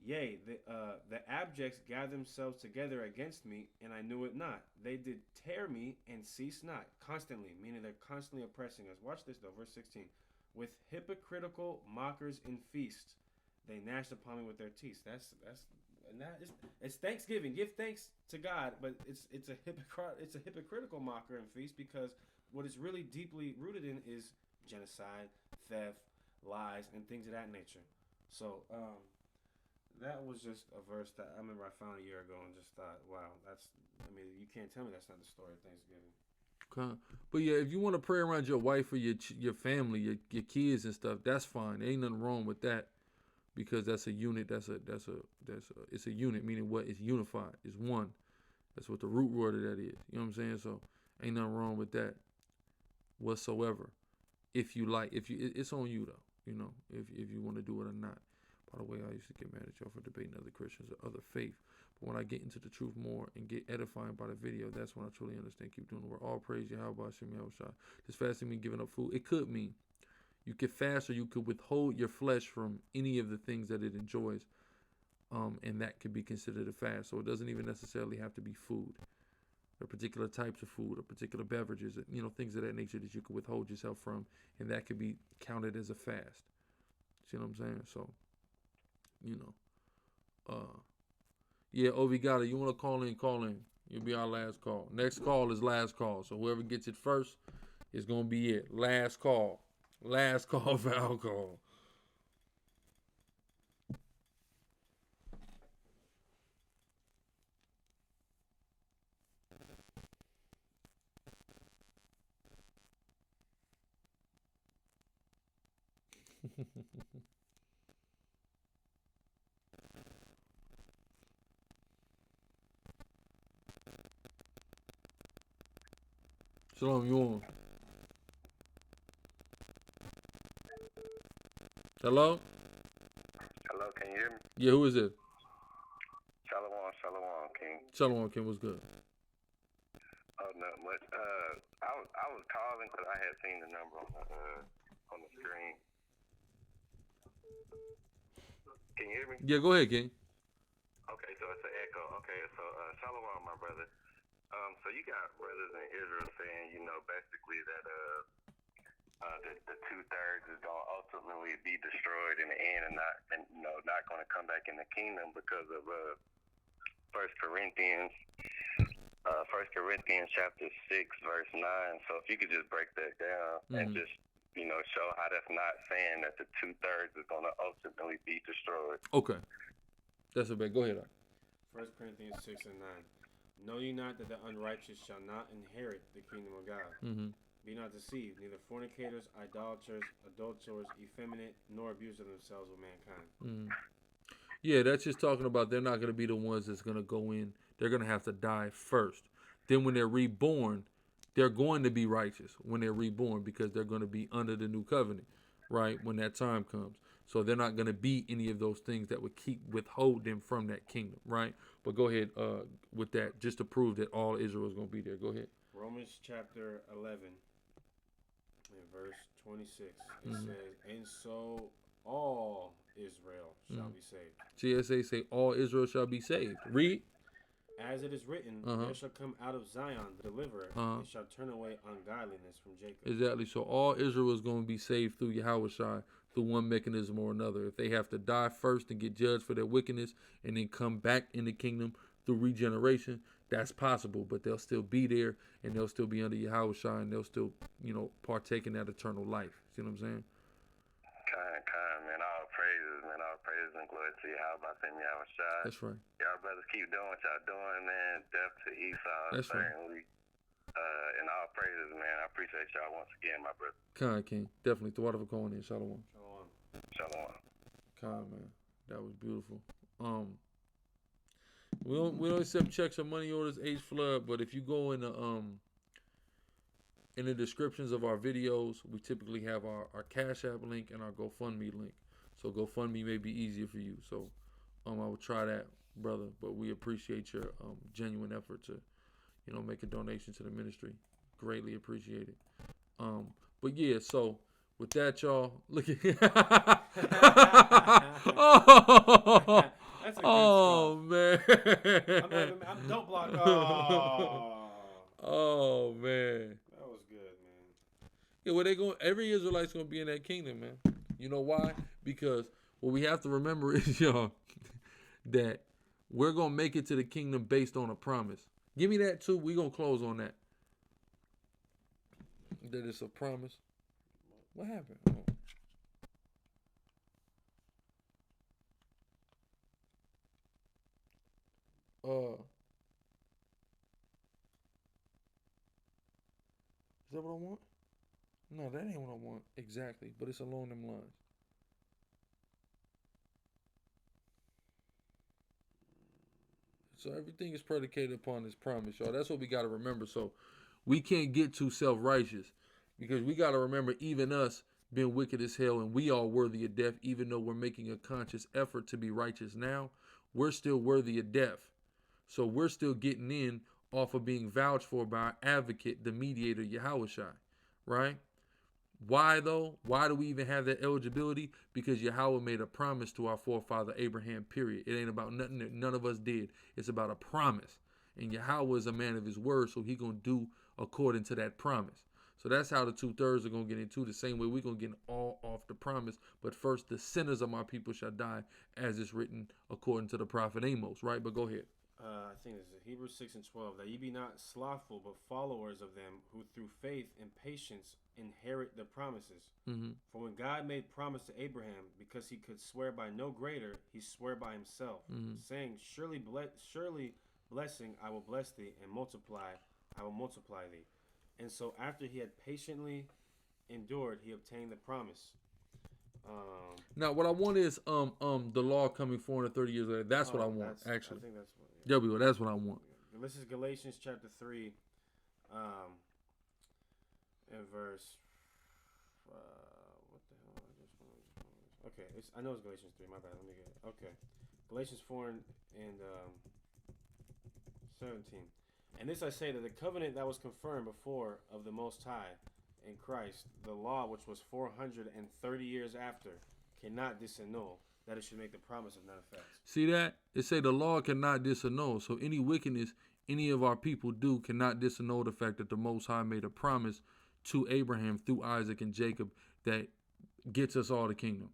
Yea, the abjects gathered themselves together against me, and I knew it not. They did tear me and cease not, constantly, meaning they're constantly oppressing us. Watch this though, verse 16. With hypocritical mockers in feast, they gnashed upon me with their teeth. It's Thanksgiving. Give thanks to God, but it's a hypocritical mocker in feast, because what it's really deeply rooted in is genocide, theft, lies, and things of that nature. So, that was just a verse that I remember I found a year ago and just thought, wow, you can't tell me that's not the story of Thanksgiving.
Okay. But yeah, if you want to pray around your wife or your family, your kids and stuff, that's fine. There ain't nothing wrong with that, because that's a unit. It's a unit, meaning what? It's unified. It's one. That's what the root word of that is. You know what I'm saying? So ain't nothing wrong with that whatsoever. If you like, it's on you though. You know, if you want to do it or not. By the way, I used to get mad at y'all for debating other Christians or other faith. But when I get into the truth more and get edifying by the video, that's when I truly understand. Keep doing the work. All praise Yahweh Hashem Yahushua. Does fasting mean giving up food? It could mean. You could fast, or you could withhold your flesh from any of the things that it enjoys. And that could be considered a fast. So it doesn't even necessarily have to be food. Or particular types of food, or particular beverages, things of that nature that you could withhold yourself from. And that could be counted as a fast. See what I'm saying? So, yeah, Ovigata, you want to call in, call in. You'll be our last call. Next call is last call. So whoever gets it first is going to be it. Last call. Last call for alcohol. Shalom, you on? Hello?
Hello, can you hear me?
Yeah, who is it?
Shalom, King.
Shalom, King, what's good?
Oh, not much. I was calling because I had seen the number on the screen. Can you hear me?
Yeah, go ahead, King.
Okay, so it's an echo. Okay, so Shalom, my brother. So you got brothers in Israel saying, basically that the 2/3 is going to ultimately be destroyed in the end, and not going to come back in the kingdom because of 1 Corinthians chapter 6 verse 9. So if you could just break that down and just show how that's not saying that the 2/3 is going to ultimately be destroyed.
Okay, that's a bit. Go ahead.
1 Corinthians 6 and 9. Know ye not that the unrighteous shall not inherit the kingdom of God? Be not deceived, neither fornicators, idolaters, adulterers, effeminate, nor abuse of themselves with mankind.
Yeah, that's just talking about they're not going to be the ones that's going to go in. They're going to have to die first. Then when they're reborn, they're going to be righteous when they're reborn, because they're going to be under the new covenant, right, when that time comes. So they're not going to be any of those things that would withhold them from that kingdom, right? But go ahead with that, just to prove that all Israel is going to be there. Go ahead.
Romans chapter 11, in verse 26, it says, and so all Israel shall be saved.
GSA say all Israel shall be saved. Read.
As it is written, there shall come out of Zion the deliverer, and shall turn away ungodliness from Jacob.
Exactly. So all Israel is going to be saved through Yahushua, through one mechanism or another. If they have to die first and get judged for their wickedness and then come back in the kingdom through regeneration, that's possible. But they'll still be there, and they'll still be under Yahushua, and they'll still, partake in that eternal life. See what I'm saying?
Man. All praises and glory to Yahushua.
That's right.
Y'all brothers keep doing what y'all doing, man. Death to Esau.
That's
certainly. Right. And all praises, man. I appreciate y'all once again, my brother.
Khan, King. Definitely. The water for calling in. Shalom.
Shalom.
Khan, man. That was beautiful. We don't accept checks or money orders, H Flood. But if you go in the descriptions of our videos, we typically have our Cash App link and our GoFundMe link. So GoFundMe may be easier for you. So I will try that, brother. But we appreciate your genuine effort to, make a donation to the ministry. Greatly appreciate it. But yeah, so with that, y'all, look at
That's a good
oh man.
Don't block. Oh.
Oh man.
That was good, man.
Yeah, well, every Israelite's gonna be in that kingdom, man. You know why? Because what we have to remember is, y'all, that we're gonna make it to the kingdom based on a promise. Give me that too. We're gonna close on that. That it's a promise. What happened? Is that what I want? No, that ain't what I want exactly, but it's along them lines. So everything is predicated upon this promise, y'all. That's what we got to remember. So we can't get too self-righteous, because we got to remember, even us being wicked as hell and we are worthy of death, even though we're making a conscious effort to be righteous now, we're still worthy of death. So we're still getting in off of being vouched for by our advocate, the mediator, Yahushua, right? Why though? Why do we even have that eligibility? Because Yahweh made a promise to our forefather Abraham, period. It ain't about nothing that none of us did. It's about a promise. And Yahweh is a man of his word, so he going to do according to that promise. So that's how the 2/3 are going to get into. The same way we're going to get all off the promise. But first, the sinners of my people shall die, as is written according to the prophet Amos, right? But go ahead.
I think this is Hebrews 6:12, that ye be not slothful, but followers of them who through faith and patience inherit the promises.
Mm-hmm.
For when God made promise to Abraham, because he could swear by no greater, he swore by himself, saying, surely blessing I will bless thee, and multiply I will multiply thee. And so after he had patiently endured, he obtained the promise.
Now, what I want is the law coming 430 years later. That's what I want, actually.
I think that's what.
There we go. That's what I want.
This is Galatians chapter 3, and verse. What the hell? Okay, I know it's Galatians 3. My bad. Let me get it. Okay, Galatians 4 and 17. And this I say, that the covenant that was confirmed before of the Most High in Christ, the law which was 430 years after, cannot disannul, that it should make the promise of none effect.
See that? It say the law cannot disannul. So any wickedness any of our people do cannot disannul the fact that the Most High made a promise to Abraham through Isaac and Jacob that gets us all the kingdom.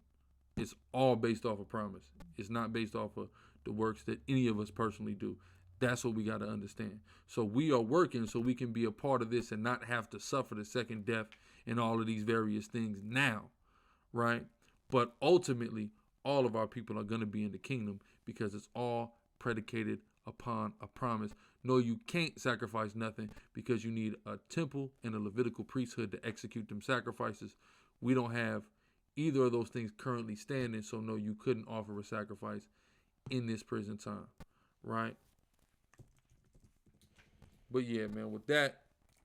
It's all based off a promise. It's not based off of the works that any of us personally do. That's what we got to understand. So we are working so we can be a part of this and not have to suffer the second death and all of these various things now, right? But ultimately, all of our people are going to be in the kingdom because it's all predicated upon a promise. No, you can't sacrifice nothing because you need a temple and a Levitical priesthood to execute them sacrifices. We don't have either of those things currently standing, so no, you couldn't offer a sacrifice in this present time, right? But yeah, man, with that,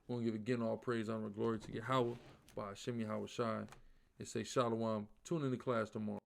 we're going to give again all praise, honor, and glory to Yahweh by Hashem Yahweh Shai, and say Shalom. Tune in to class tomorrow.